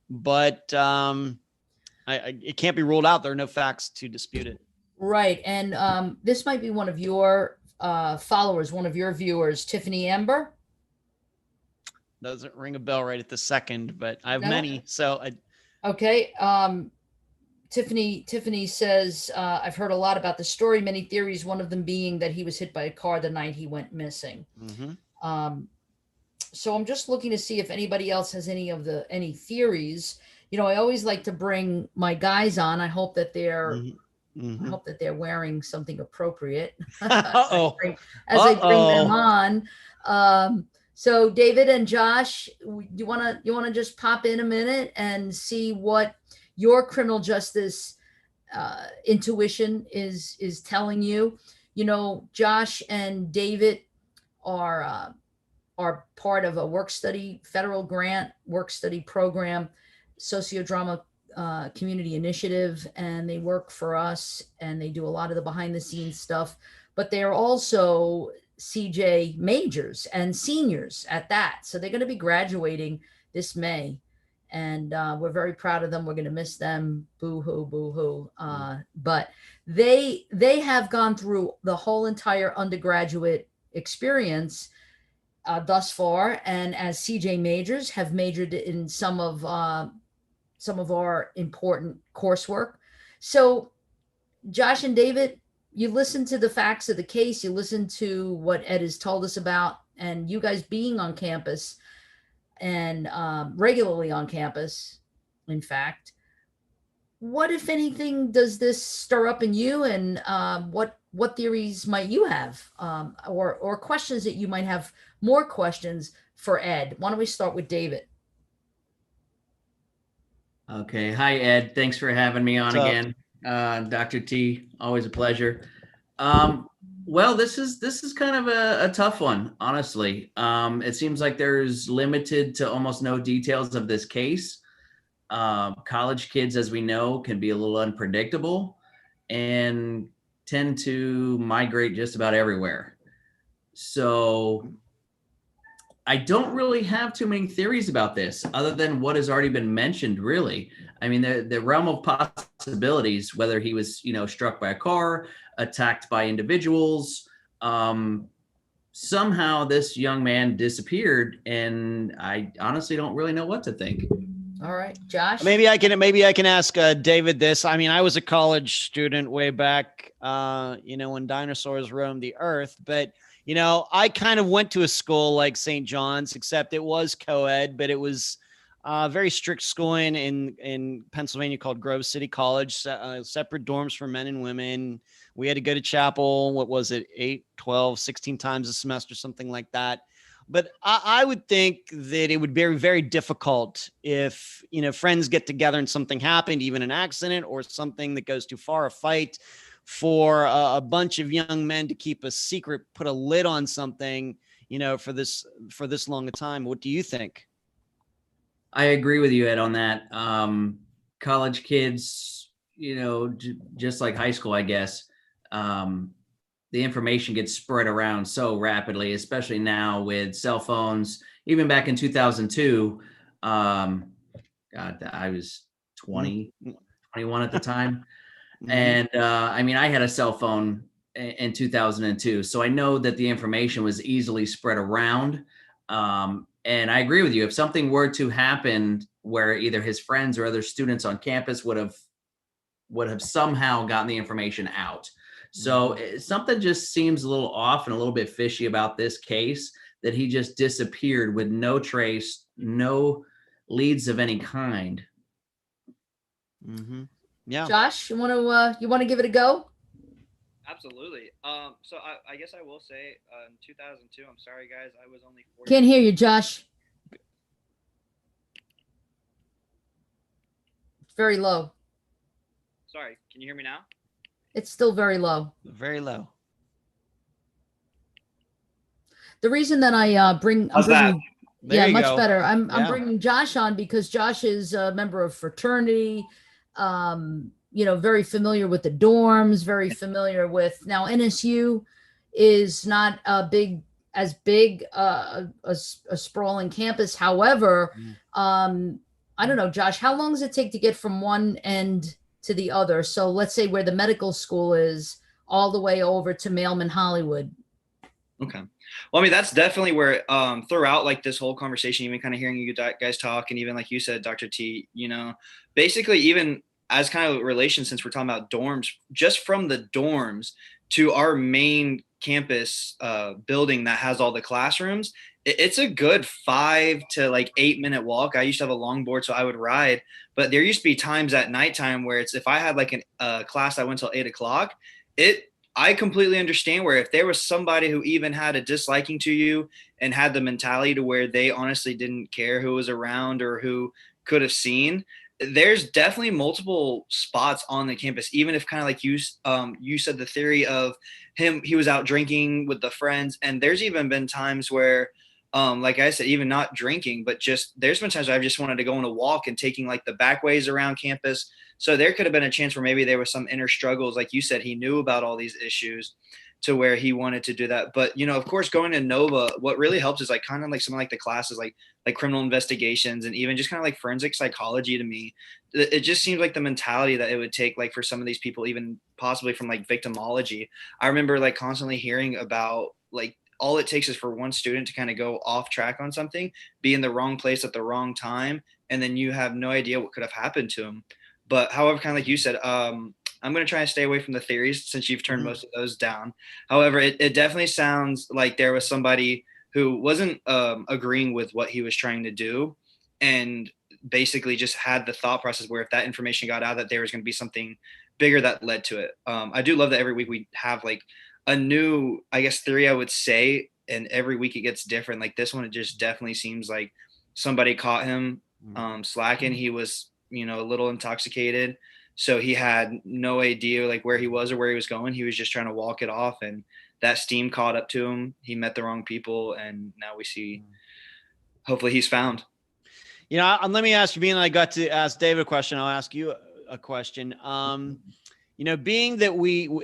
but it can't be ruled out. There are no facts to dispute it. Right. And this might be one of your followers, one of your viewers, Tiffany Amber. Doesn't ring a bell right at the second, but I have many. So okay. Tiffany says, I've heard a lot about the story, many theories, one of them being that he was hit by a car the night he went missing. So I'm just looking to see if anybody else has any theories. I always like to bring my guys on. I hope that they're I hope that they're wearing something appropriate Uh-oh. as I bring them Uh-oh. on. So David and Josh, you wanna just pop in a minute and see what your criminal justice intuition is telling you. You know, Josh and David are part of a work study, federal grant work study program, sociodrama community initiative, and they work for us and they do a lot of the behind the scenes stuff. But they're also CJ majors and seniors at that. So they're going to be graduating this May. And we're very proud of them. We're going to miss them. Boo hoo, boo hoo. But they have gone through the whole entire undergraduate experience thus far, and as CJ majors have majored in some of our important coursework. So, Josh and David, you listen to the facts of the case, you listen to what Ed has told us about, and you guys being on campus and regularly on campus, in fact. What, if anything, does this stir up in you, and what theories might you have, or questions that you might have? More questions for Ed. Why don't we start with David? Okay. Hi, Ed. Thanks for having me on What's up? again. Dr. T, always a pleasure. Well, this is kind of a tough one, honestly. It seems like there's limited to almost no details of this case. College kids, as we know, can be a little unpredictable and tend to migrate just about everywhere. So I don't really have too many theories about this other than what has already been mentioned, really. I mean, the realm of possibilities, whether he was, struck by a car, attacked by individuals, somehow this young man disappeared, and I honestly don't really know what to think. All right, Josh. Maybe I can ask David this. I mean, I was a college student way back, when dinosaurs roamed the earth. But I kind of went to a school like St. John's, except it was co-ed, but it was a very strict schooling in Pennsylvania called Grove City College, separate dorms for men and women. We had to go to chapel. What was it? 8, 12, 16 times a semester, something like that. But I would think that it would be very, very difficult if, friends get together and something happened, even an accident or something that goes too far, a fight, for a bunch of young men to keep a secret, put a lid on something, for this long a time. What do you think? I agree with you, Ed, on that. College kids, just like high school, I guess, the information gets spread around so rapidly, especially now with cell phones. Even back in 2002, God, I was 20, 21 at the time. And I mean, I had a cell phone in 2002. So I know that the information was easily spread around. And I agree with you. If something were to happen where either his friends or other students on campus would have somehow gotten the information out. So something just seems a little off and a little bit fishy about this case, that he just disappeared with no trace, no leads of any kind. Mm-hmm. Yeah. Josh, you want to give it a go? Absolutely. So I guess I will say in 2002, I'm sorry guys, I was only 40. Can't hear you, Josh. It's very low. Sorry, can you hear me now? It's still very low. Very low. The reason that I'm bringing, much go. better. I'm bringing Josh on because Josh is a member of fraternity. Very familiar with the dorms, very familiar with, now NSU is not as big a sprawling campus. However, I don't know, Josh, how long does it take to get from one end to the other? So let's say where the medical school is all the way over to Mailman Hollywood. Okay. Well, I mean, that's definitely where throughout like this whole conversation, even kind of hearing you guys talk, and even like you said, Dr. T, basically even as kind of relation, since we're talking about dorms, just from the dorms to our main campus building that has all the classrooms, it's a good 5 to like 8 minute walk. I used to have a longboard, so I would ride, but there used to be times at nighttime where it's, if I had like a class that went till 8 o'clock, I completely understand where if there was somebody who even had a disliking to you and had the mentality to where they honestly didn't care who was around or who could have seen, there's definitely multiple spots on the campus, even if kind of like you said the theory of he was out drinking with the friends. And there's even been times where, like I said, even not drinking, but just, there's been times where I've just wanted to go on a walk and taking like the back ways around campus. So there could have been a chance where maybe there was some inner struggles. Like you said, he knew about all these issues to where he wanted to do that. But, you know, of course, going to Nova, what really helps is like kind of like some of like the classes, like criminal investigations and even just kind of like forensic psychology. To me, it just seems like the mentality that it would take, like for some of these people, even possibly from like victimology. I remember like constantly hearing about like, all it takes is for one student to kind of go off track on something, be in the wrong place at the wrong time, and then you have no idea what could have happened to him. But however, kind of like you said, I'm going to try and stay away from the theories since you've turned most of those down. However, it definitely sounds like there was somebody who wasn't agreeing with what he was trying to do, and basically just had the thought process where if that information got out, that there was going to be something bigger that led to it. I do love that every week we have like a new, I guess, theory, I would say, and every week it gets different. Like this one, it just definitely seems like somebody caught him slacking. He was, you know, a little intoxicated, so he had no idea like where he was or where he was going. He was just trying to walk it off, and that steam caught up to him. He met the wrong people, and now we see, hopefully he's found. You know, let me ask you, being I got to ask David a question, I'll ask you a question. You know, being that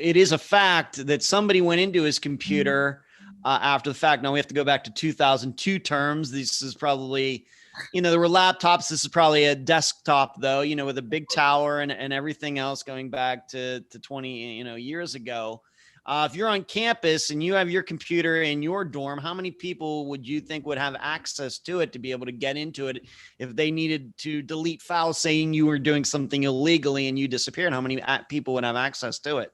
it is a fact that somebody went into his computer after the fact. Now we have to go back to 2002 terms. This is probably, you know, there were laptops. This is probably a desktop though, you know, with a big tower and everything else going back to 20, you know, years ago. If you're on campus and you have your computer in your dorm, how many people would you think would have access to it to be able to get into it if they needed to delete files saying you were doing something illegally and you disappeared? How many people would have access to it?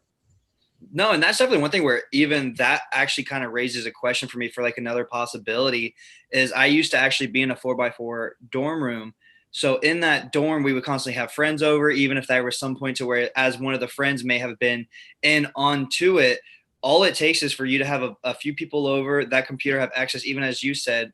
No, and that's definitely one thing where even that actually kind of raises a question for me for like another possibility is I used to actually be in a 4x4 dorm room. So in that dorm, we would constantly have friends over, even if there was some point to where as one of the friends may have been in onto it, all it takes is for you to have a few people over, that computer have access, even as you said,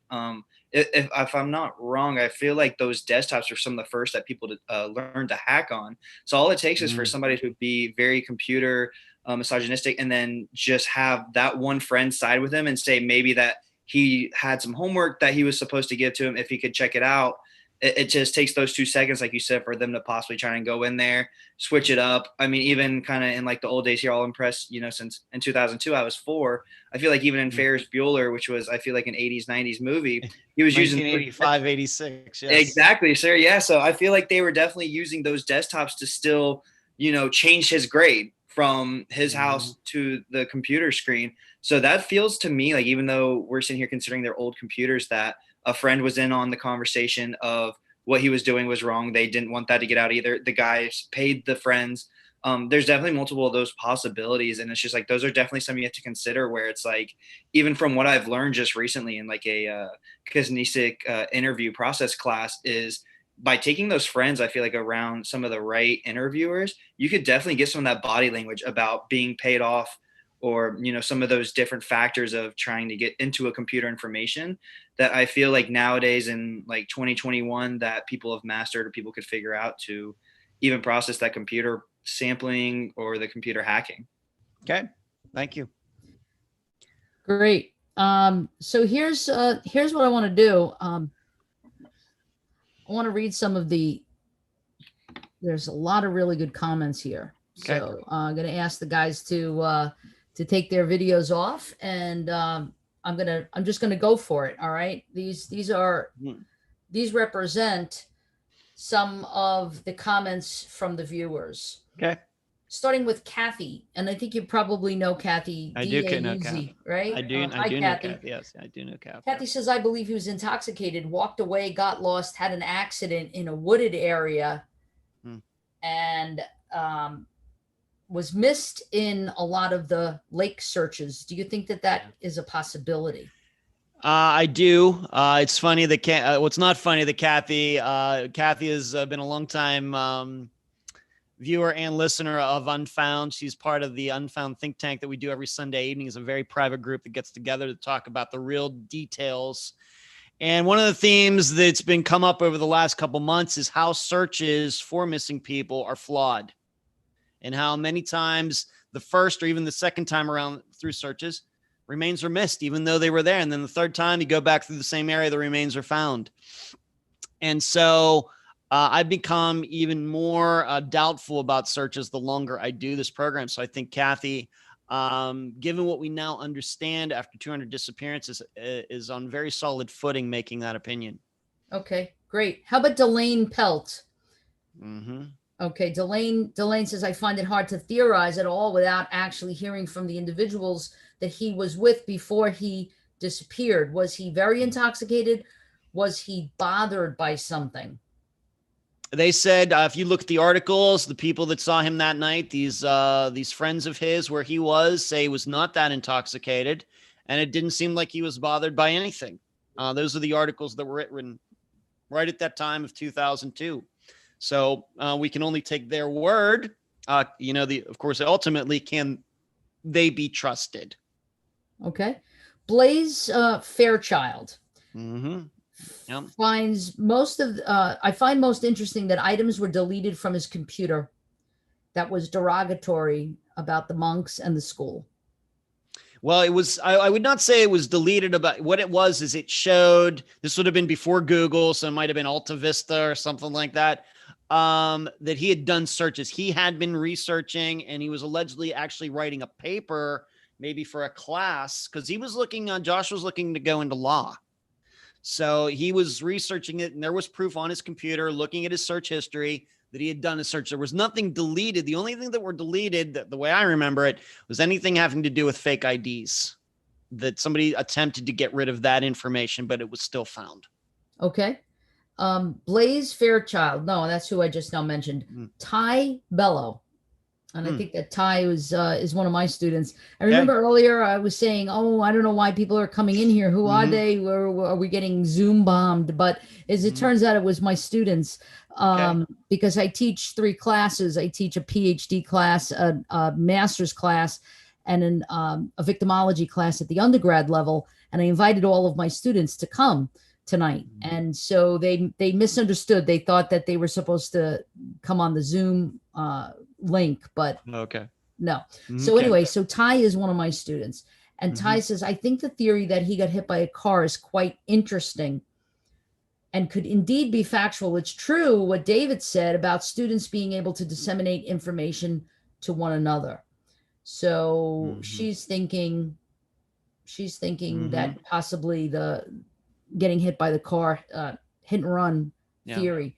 if I'm not wrong, I feel like those desktops are some of the first that people learn to hack on. So all it takes is for somebody to be very computer misogynistic and then just have that one friend side with him and say maybe that he had some homework that he was supposed to give to him if he could check it out. It just takes those 2 seconds, like you said, for them to possibly try and go in there, switch it up. I mean, even kind of in like the old days here, I'll impress, you know, since in 2002, I was 4. I feel like even in Ferris Bueller, which was, I feel like an 80s, 90s movie, he was using 1985, 86. Yes. Exactly, sir. Yeah. So I feel like they were definitely using those desktops to still, you know, change his grade from his house to the computer screen. So that feels to me like, even though we're sitting here considering their old computers, that a friend was in on the conversation of what he was doing was wrong. They didn't want that to get out either. The guys paid the friends. There's definitely multiple of those possibilities. And it's just like, those are definitely something you have to consider, where it's like, even from what I've learned just recently in like a Kisnesic interview process class, is by taking those friends, I feel like around some of the right interviewers, you could definitely get some of that body language about being paid off, or, you know, some of those different factors of trying to get into a computer information that I feel like nowadays in like 2021 that people have mastered or people could figure out to even process that computer sampling or the computer hacking. Okay. Thank you. Great. So here's what I want to do. I want to read some of there's a lot of really good comments here. Okay. So I'm going to ask the guys to take their videos off, and I'm just gonna go for it. All right. These represent some of the comments from the viewers. Okay. Starting with Kathy, and I think you probably know Kathy. I do know D-A-U-Z, Kathy. right? I do Hi, know Kathy. Kathy. Yes, I do know Kathy. Kathy says, I believe he was intoxicated, walked away, got lost, had an accident in a wooded area, and was missed in a lot of the lake searches. Do you think that that is a possibility? I do. It's funny that well, it's not funny that Kathy has been a long time viewer and listener of Unfound. She's part of the Unfound think tank that we do every Sunday evening. It's a very private group that gets together to talk about the real details. And one of the themes that's been come up over the last couple months is how searches for missing people are flawed, and how many times the first or even the second time around through searches, remains are missed, even though they were there. And then the third time you go back through the same area, the remains are found. And so I've become even more doubtful about searches the longer I do this program. So I think Kathy, given what we now understand after 200 disappearances, is on very solid footing making that opinion. Okay, great. How about Delane Pelt? Mm-hmm. Okay, Delane says, I find it hard to theorize at all without actually hearing from the individuals that he was with before he disappeared. Was he very intoxicated? Was he bothered by something? They said if you look at the articles, the people that saw him that night, these friends of his where he was, say he was not that intoxicated, and it didn't seem like he was bothered by anything. Those are the articles that were written right at that time of 2002. So we can only take their word. Of course, ultimately, can they be trusted? Okay. Blaze Fairchild. Mm-hmm. Yep. I find most interesting that items were deleted from his computer that was derogatory about the monks and the school. Well, it was, I would not say it was deleted. About what it was is it showed, this would have been before Google, so it might have been Alta Vista or something like that, that he had done searches. He had been researching, and he was allegedly actually writing a paper, maybe for a class, because Josh was looking to go into law. So he was researching it, and there was proof on his computer, looking at his search history, that he had done a search. There was nothing deleted. The only thing that were deleted, the way I remember it, was anything having to do with fake IDs, that somebody attempted to get rid of that information, but it was still found. Okay. Blaze Fairchild. No, that's who I just now mentioned. Ty Bello. And I think that Ty is one of my students. I remember earlier I was saying, oh, I don't know why people are coming in here. Who are they? Are we getting Zoom bombed? But as it turns out, it was my students. Because I teach 3 classes. I teach a PhD class, a master's class, and a victimology class at the undergrad level. And I invited all of my students to come tonight. And so they misunderstood. They thought that they were supposed to come on the Zoom link, but no. So anyway, so Ty is one of my students, and Ty says, I think the theory that he got hit by a car is quite interesting and could indeed be factual. It's true what David said about students being able to disseminate information to one another. So she's thinking that possibly the getting hit by the car, hit and run theory.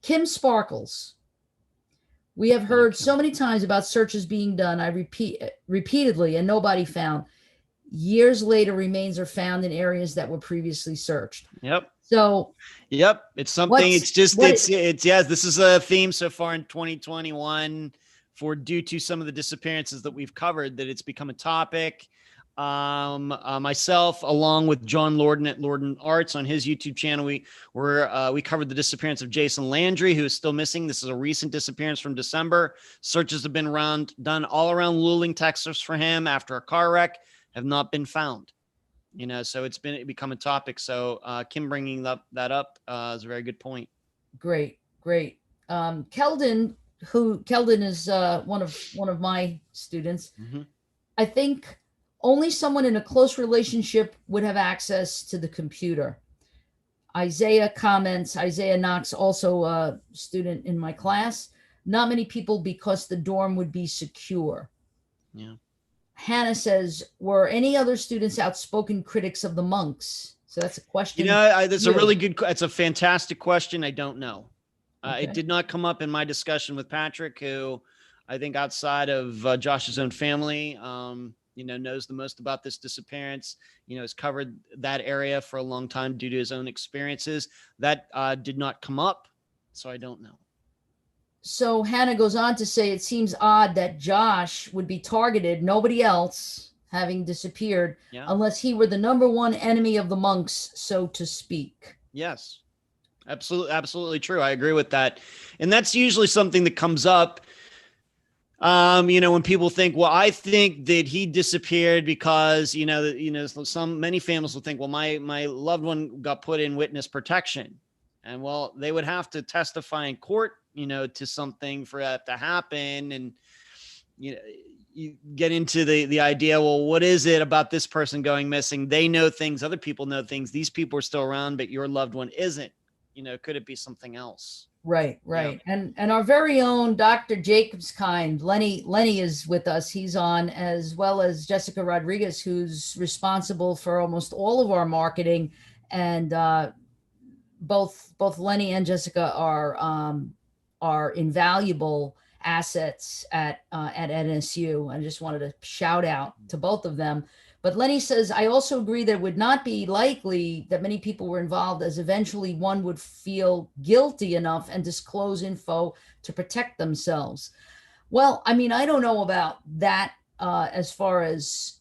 Kim Sparkles. We have heard so many times about searches being done. I repeatedly, and nobody found. Years later, remains are found in areas that were previously searched. Yep. So. Yep. It's something. This is a theme so far in 2021 due to some of the disappearances that we've covered, that it's become a topic. Myself, along with John Lorden at Lorden Arts on his YouTube channel, we covered the disappearance of Jason Landry, who is still missing. This is a recent disappearance from December. Searches have been done all around Luling, Texas for him after a car wreck, have not been found. So it become a topic. So Kim bringing that up is a very good point. Great. Keldon is one of my students. I think only someone in a close relationship would have access to the computer. Isaiah Knox, also a student in my class. Not many people, because the dorm would be secure. Yeah. Hannah says, were any other students outspoken critics of the monks? So that's a question. It's a fantastic question. I don't know. It did not come up in my discussion with Patrick, who I think outside of Josh's own family, knows the most about this disappearance, has covered that area for a long time due to his own experiences. That did not come up, so I don't know. So Hannah goes on to say, it seems odd that Josh would be targeted, nobody else having disappeared, Yeah. unless he were the number one enemy of the monks, so to speak. Yes. Absolutely. Absolutely true. I agree with that. And that's usually something that comes up. When people think, well, I think that he disappeared because, many families will think, well, my loved one got put in witness protection. And well, they would have to testify in court, to something for that to happen. And, you get into the idea, well, what is it about this person going missing? They know things, other people know things. These people are still around, but your loved one isn't. Could it be something else? Right. And our very own Dr. Jacobs kind, Lenny is with us. He's on, as well as Jessica Rodriguez, who's responsible for almost all of our marketing. And both Lenny and Jessica are invaluable assets at NSU. I just wanted to shout out to both of them. But Lenny says, I also agree that it would not be likely that many people were involved, as eventually one would feel guilty enough and disclose info to protect themselves. Well, I mean, I don't know about that as far as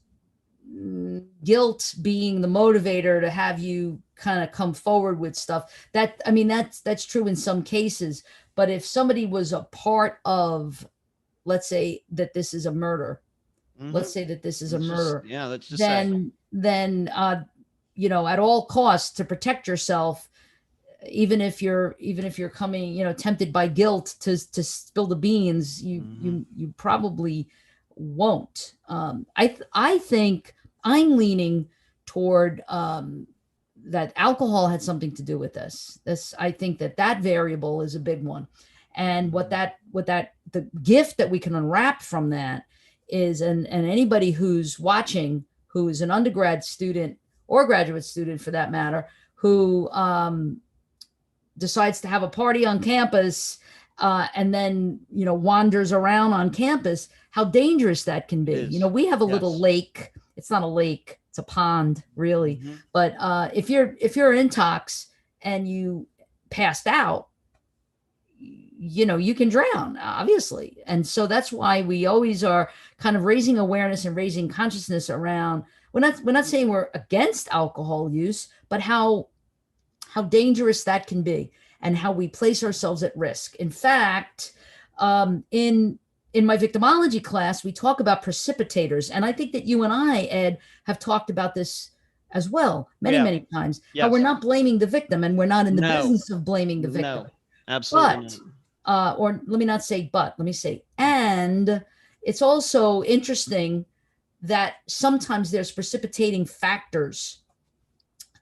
guilt being the motivator to have you kind of come forward with stuff. That's true in some cases. But if somebody was a part of, let's say that this is a murder, let's say that this is a murder. Let's just then at all costs to protect yourself, even if you're coming, tempted by guilt to spill the beans, you probably won't. I think I'm leaning toward that alcohol had something to do with this. I think that variable is a big one, and what the gift that we can unwrap from that is, and anybody who's watching, who is an undergrad student or graduate student for that matter, who decides to have a party on campus and then, wanders around on campus, how dangerous that can be. We have a little lake. It's not a lake. It's a pond, really. Mm-hmm. But if you're an intox and you passed out, you can drown, obviously. And so that's why we always are kind of raising awareness and raising consciousness around, we're not saying we're against alcohol use, but how dangerous that can be and how we place ourselves at risk. In fact, in my victimology class, we talk about precipitators. And I think that you and I, Ed, have talked about this as well many times. Yes. How we're not blaming the victim, and we're not in the business of blaming the victim. No, absolutely. Or let me not say but, let me say and. It's also interesting that sometimes there's precipitating factors.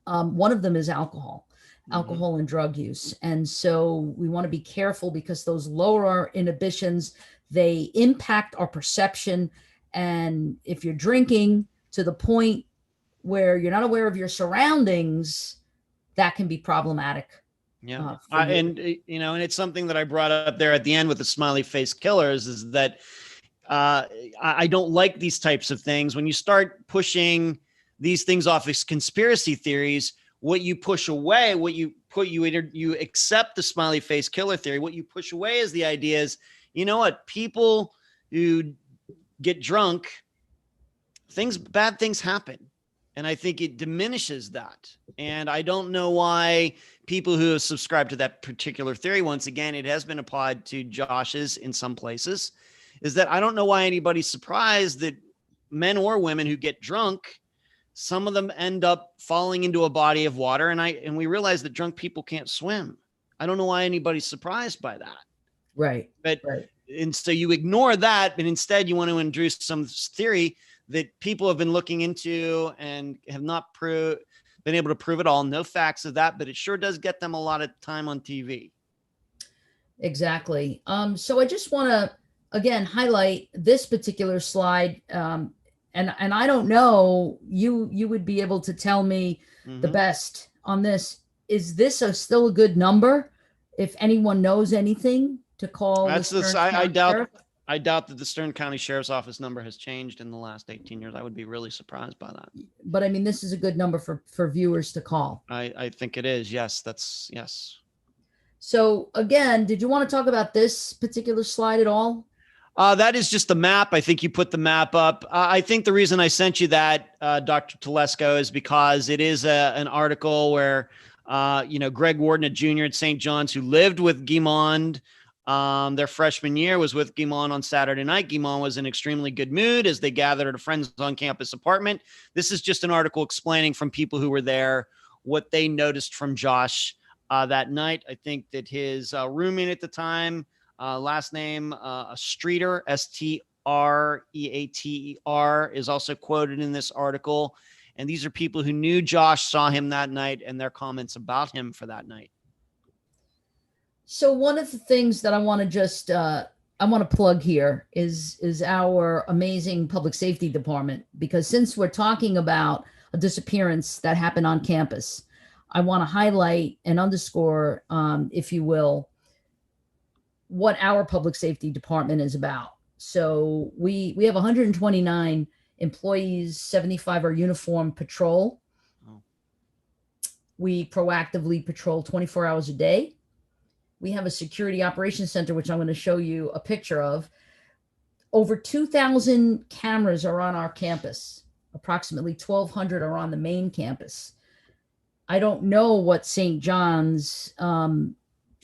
One of them is alcohol and drug use. And so we want to be careful because those lower our inhibitions, they impact our perception. And if you're drinking to the point where you're not aware of your surroundings, that can be problematic. Yeah. And it's something that I brought up there at the end with the smiley face killers is that I don't like these types of things. When you start pushing these things off as conspiracy theories, what you push away, you accept the smiley face killer theory. What you push away is the idea is, people who get drunk, bad things happen. And I think it diminishes that. And I don't know why people who have subscribed to that particular theory, once again, it has been applied to Josh's in some places, is that I don't know why anybody's surprised that men or women who get drunk, some of them end up falling into a body of water. And we realize that drunk people can't swim. I don't know why anybody's surprised by that. Right. And so you ignore that, but instead you want to introduce some theory that people have been looking into and have not been able to prove it all. No facts of that, but it sure does get them a lot of time on TV. Exactly. So I just want to, again, highlight this particular slide. And I don't know, you would be able to tell me the best on this. Is this still a good number? If anyone knows anything to call. I doubt that the Stern County Sheriff's Office number has changed in the last 18 years. I would be really surprised by that. But I mean, this is a good number for viewers to call. I think it is. Yes, yes. So again, did you want to talk about this particular slide at all? That is just the map. I think you put the map up. I think the reason I sent you that, Dr. Telesco, is because it is an article where, Greg Warden, a junior at St. John's who lived with Guimond their freshman year, was with Guimond on Saturday night. Guimond was in extremely good mood as they gathered at a friend's on-campus apartment. This is just an article explaining from people who were there what they noticed from Josh that night. I think that his roommate at the time, last name, Streeter, Streater, is also quoted in this article. And these are people who knew Josh, saw him that night, and their comments about him for that night. So one of the things that I want to just I want to plug here is our amazing public safety department, because since we're talking about a disappearance that happened on campus, I want to highlight and underscore, if you will, what our public safety department is about. So we have 129 employees, 75 are uniform patrol. Oh. We proactively patrol 24 hours a day. We have a security operations center, which I'm going to show you a picture of. Over 2,000 cameras are on our campus. Approximately 1,200 are on the main campus. I don't know what St. John's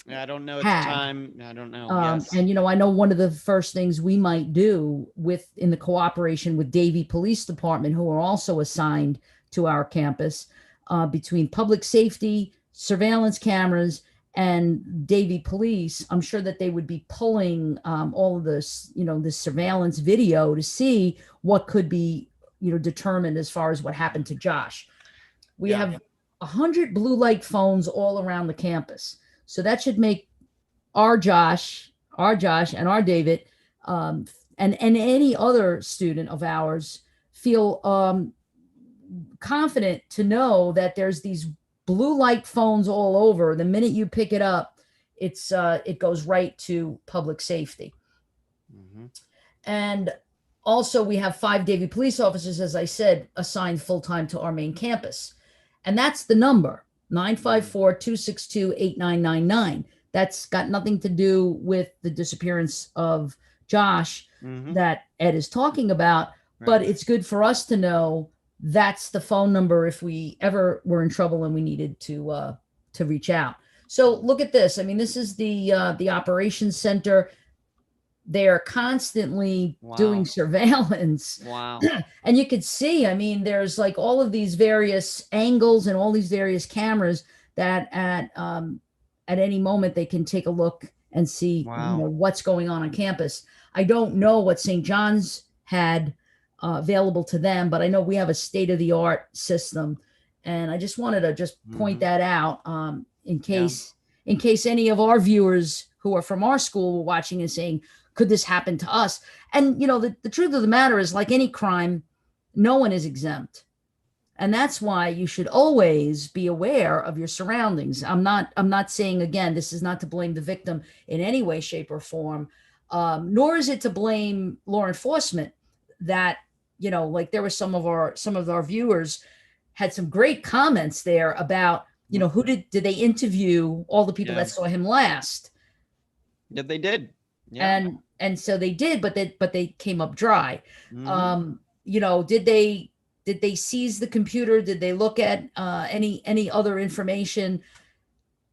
I don't know at the time. I don't know. Yes. And, I know one of the first things we might do in the cooperation with Davie Police Department, who are also assigned to our campus, between public safety, surveillance cameras, and Davie Police, I'm sure that they would be pulling all of this, this surveillance video to see what could be, determined as far as what happened to Josh. We have 100 blue light phones all around the campus. So that should make our Josh and our David, and any other student of ours feel confident to know that there's these blue light phones all over. The minute you pick it up, it goes right to public safety. Mm-hmm. And also we have 5 Davie police officers, as I said, assigned full-time to our main campus. And that's the number, 954-262-8999. That's got nothing to do with the disappearance of Josh that Ed is talking about, but it's good for us to know that's the phone number if we ever were in trouble and we needed to reach out. So look at this. I mean, this is the operations center. They are constantly doing surveillance. Wow. And you could see, I mean, there's like all of these various angles and all these various cameras that at any moment they can take a look and see what's going on campus. I don't know what St. John's had available to them, but I know we have a state-of-the-art system, and I just wanted to point that out in case any of our viewers who are from our school were watching and saying, could this happen to us? And the truth of the matter is, like any crime, no one is exempt, and that's why you should always be aware of your surroundings. I'm not saying, again, this is not to blame the victim in any way, shape, or form, nor is it to blame law enforcement. That like there were some of our viewers had some great comments there about who did they interview all the people that saw him last. Yeah, they did. Yeah. And so they did, but they came up dry. Did they seize the computer? Did they look at any other information?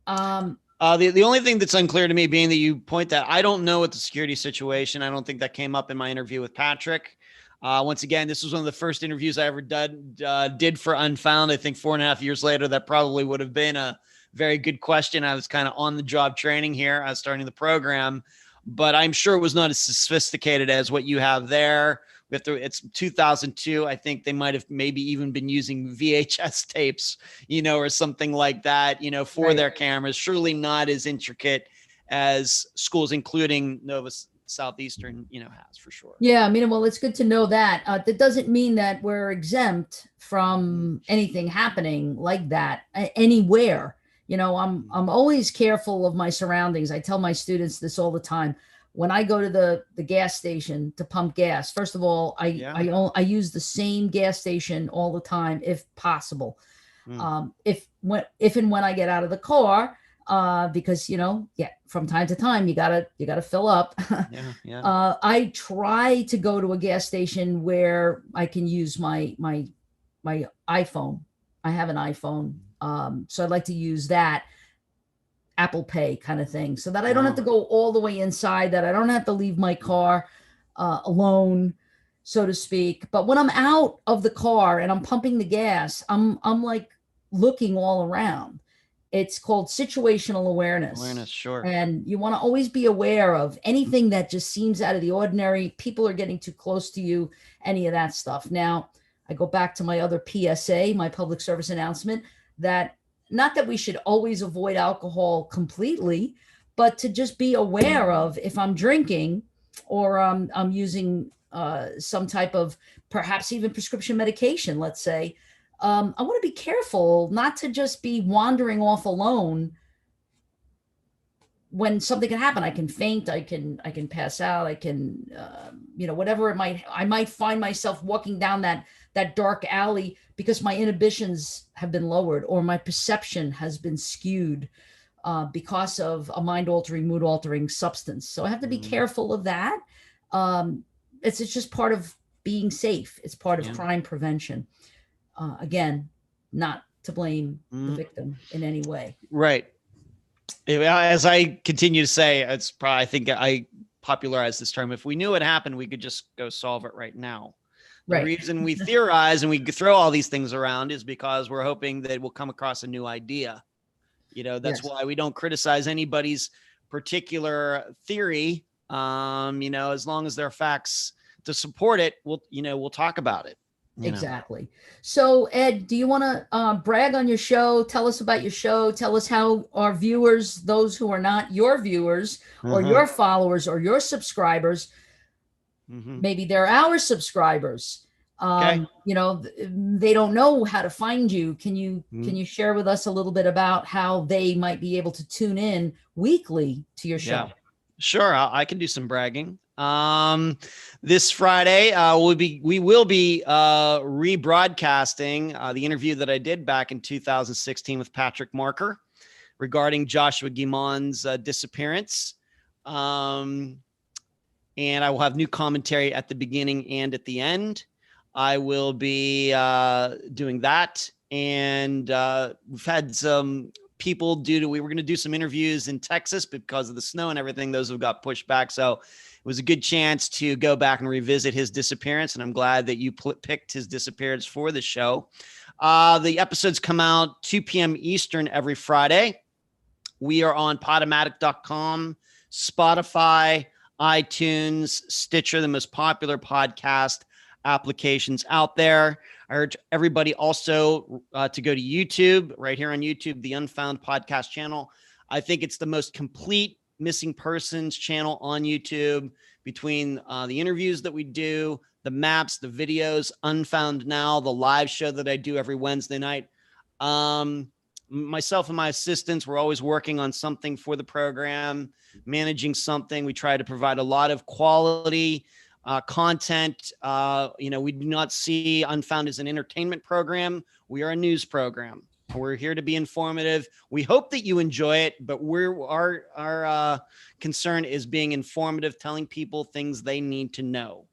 The only thing that's unclear to me, being that you point that, I don't know what the security situation. I don't think that came up in my interview with Patrick. Once again, this was one of the first interviews I ever did for Unfound. I think 4.5 years later, that probably would have been a very good question. I was kind of on the job training here. I was starting the program, but I'm sure it was not as sophisticated as what you have there. It's 2002. I think they might have maybe even been using VHS tapes, or something like that, for their cameras. Surely not as intricate as schools, including Nova Southeastern, has, for sure. Yeah, I mean, well, it's good to know that. That doesn't mean that we're exempt from anything happening like that anywhere. I'm always careful of my surroundings. I tell my students this all the time. When I go to the gas station to pump gas, first of all, I use the same gas station all the time if possible. If and when I get out of the car, because, from time to time you gotta fill up. Yeah. I try to go to a gas station where I can use my iPhone. I have an iPhone. So I'd like to use that Apple Pay kind of thing, so that I don't have to go all the way inside, that I don't have to leave my car alone, so to speak. But when I'm out of the car and I'm pumping the gas, I'm like looking all around. It's called situational awareness. Sure. And you want to always be aware of anything that just seems out of the ordinary. People are getting too close to you, any of that stuff. Now, I go back to my other PSA, my public service announcement, that not that we should always avoid alcohol completely, but to just be aware of, if I'm drinking or I'm using some type of, perhaps even prescription medication, let's say, I want to be careful not to just be wandering off alone when something can happen. I can faint, I can pass out, I can, whatever I might find myself walking down that dark alley because my inhibitions have been lowered or my perception has been skewed because of a mind-altering, mood-altering substance. So I have to be careful of that. It's just part of being safe. It's part of crime prevention. Again, not to blame the victim in any way. Right. As I continue to say, it's probably, I think I popularized this term. If we knew it happened, we could just go solve it right now. The reason we theorize and we throw all these things around is because we're hoping that we'll come across a new idea. That's why we don't criticize anybody's particular theory. As long as there are facts to support it, we'll talk about it. Exactly. So, Ed, do you want to brag on your show? Tell us about your show. Tell us how our viewers, those who are not your viewers or your followers or your subscribers, maybe they're our subscribers. Okay. They don't know how to find you. Can you share with us a little bit about how they might be able to tune in weekly to your show? Yeah. Sure. I can do some bragging. This Friday, we will be rebroadcasting the interview that I did back in 2016 with Patrick Marker regarding Joshua Guimond's disappearance. And I will have new commentary at the beginning and at the end. I will be doing that. And we've had some people we were going to do some interviews in Texas, but because of the snow and everything, those have got pushed back. So it was a good chance to go back and revisit his disappearance. And I'm glad that you picked his disappearance for the show. The episodes come out 2 p.m. Eastern every Friday. We are on Podomatic.com, Spotify, iTunes, Stitcher, the most popular podcast applications out there. I urge everybody also to go to YouTube, right here on YouTube, the Unfound podcast channel. I think it's the most complete missing persons channel on YouTube, between the interviews that we do, the maps, the videos, Unfound Now, the live show that I do every Wednesday night. Myself and my assistants, we're always working on something for the program, managing something. We try to provide a lot of quality content. We do not see Unfound as an entertainment program. We are a news program. We're here to be informative. We hope that you enjoy it, but our concern is being informative, telling people things they need to know.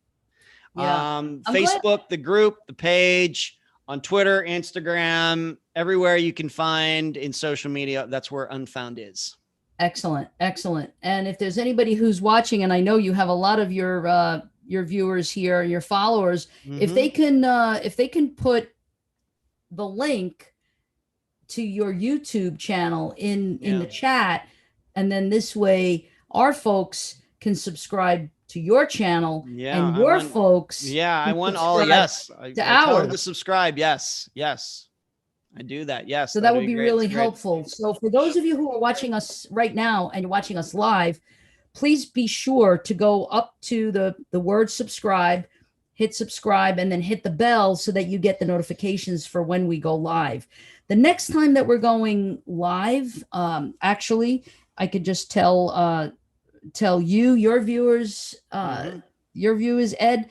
Yeah. Facebook, the group, the page, on Twitter, Instagram, everywhere you can find in social media, that's where Unfound is. Excellent. Excellent. And if there's anybody who's watching, and I know you have a lot of your viewers here, your followers, if they can put the link to your YouTube channel in the chat, and then this way our folks can subscribe to your channel, and your folks. Yeah, I want all. Yes, I tell them to subscribe. Yes, I do that. Yes, so that would be really helpful. So for those of you who are watching us right now and you're watching us live, please be sure to go up to the word subscribe, hit subscribe, and then hit the bell so that you get the notifications for when we go live. The next time that we're going live, actually, I could just tell you, your viewers, Ed,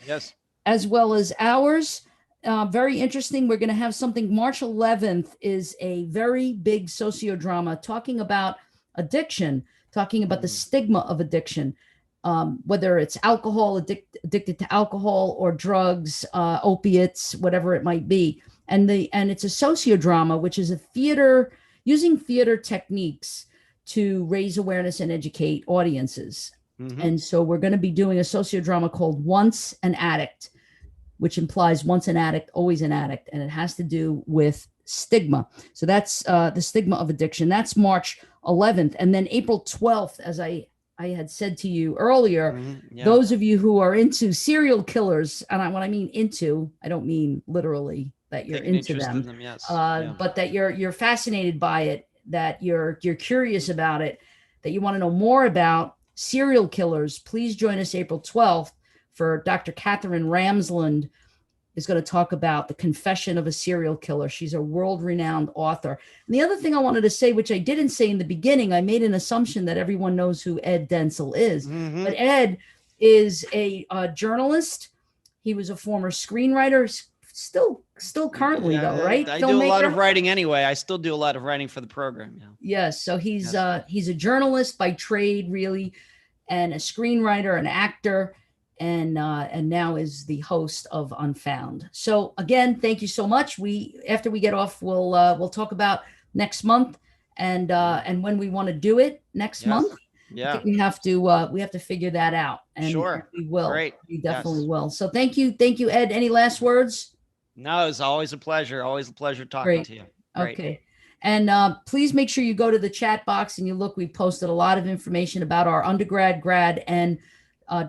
yes, as well as ours. Very interesting. We're going to have something. March 11th is a very big sociodrama talking about addiction, talking about the stigma of addiction, whether it's alcohol, addicted to alcohol or drugs, opiates, whatever it might be. And it's a sociodrama, which is using theater techniques to raise awareness and educate audiences. And so we're going to be doing a sociodrama called Once an Addict, which implies once an addict, always an addict. And it has to do with stigma. So that's the stigma of addiction. That's March 11th. And then April 12th, as I had said to you earlier, those of you who are into serial killers, and when I mean into, I don't mean literally that you're into them, yes. But that you're fascinated by it, that you're curious about it, that you want to know more about serial killers. Please join us April 12th for Dr. Catherine Ramsland is going to talk about the confession of a serial killer. She's a world-renowned author. And the other thing I wanted to say, which I didn't say in the beginning, I made an assumption that everyone knows who Ed Dentzel is. But Ed is a journalist. He was a former screenwriter, still currently though, right? I do a lot of writing anyway. I still do a lot of writing for the program. Yes. So he's a journalist by trade, really, and a screenwriter, an actor, and now is the host of Unfound. So again, thank you so much. After we get off, we'll talk about next month and when we want to do it next month. Yeah, I think we have to figure that out. And sure, we will. Great. We definitely will. So thank you, Ed. Any last words? No, it's always a pleasure. Always a pleasure talking to you. Great. Okay. And please make sure you go to the chat box and you look. We posted a lot of information about our undergrad, grad, and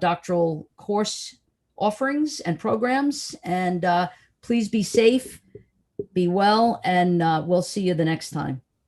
doctoral course offerings and programs. And please be safe, be well, and we'll see you the next time.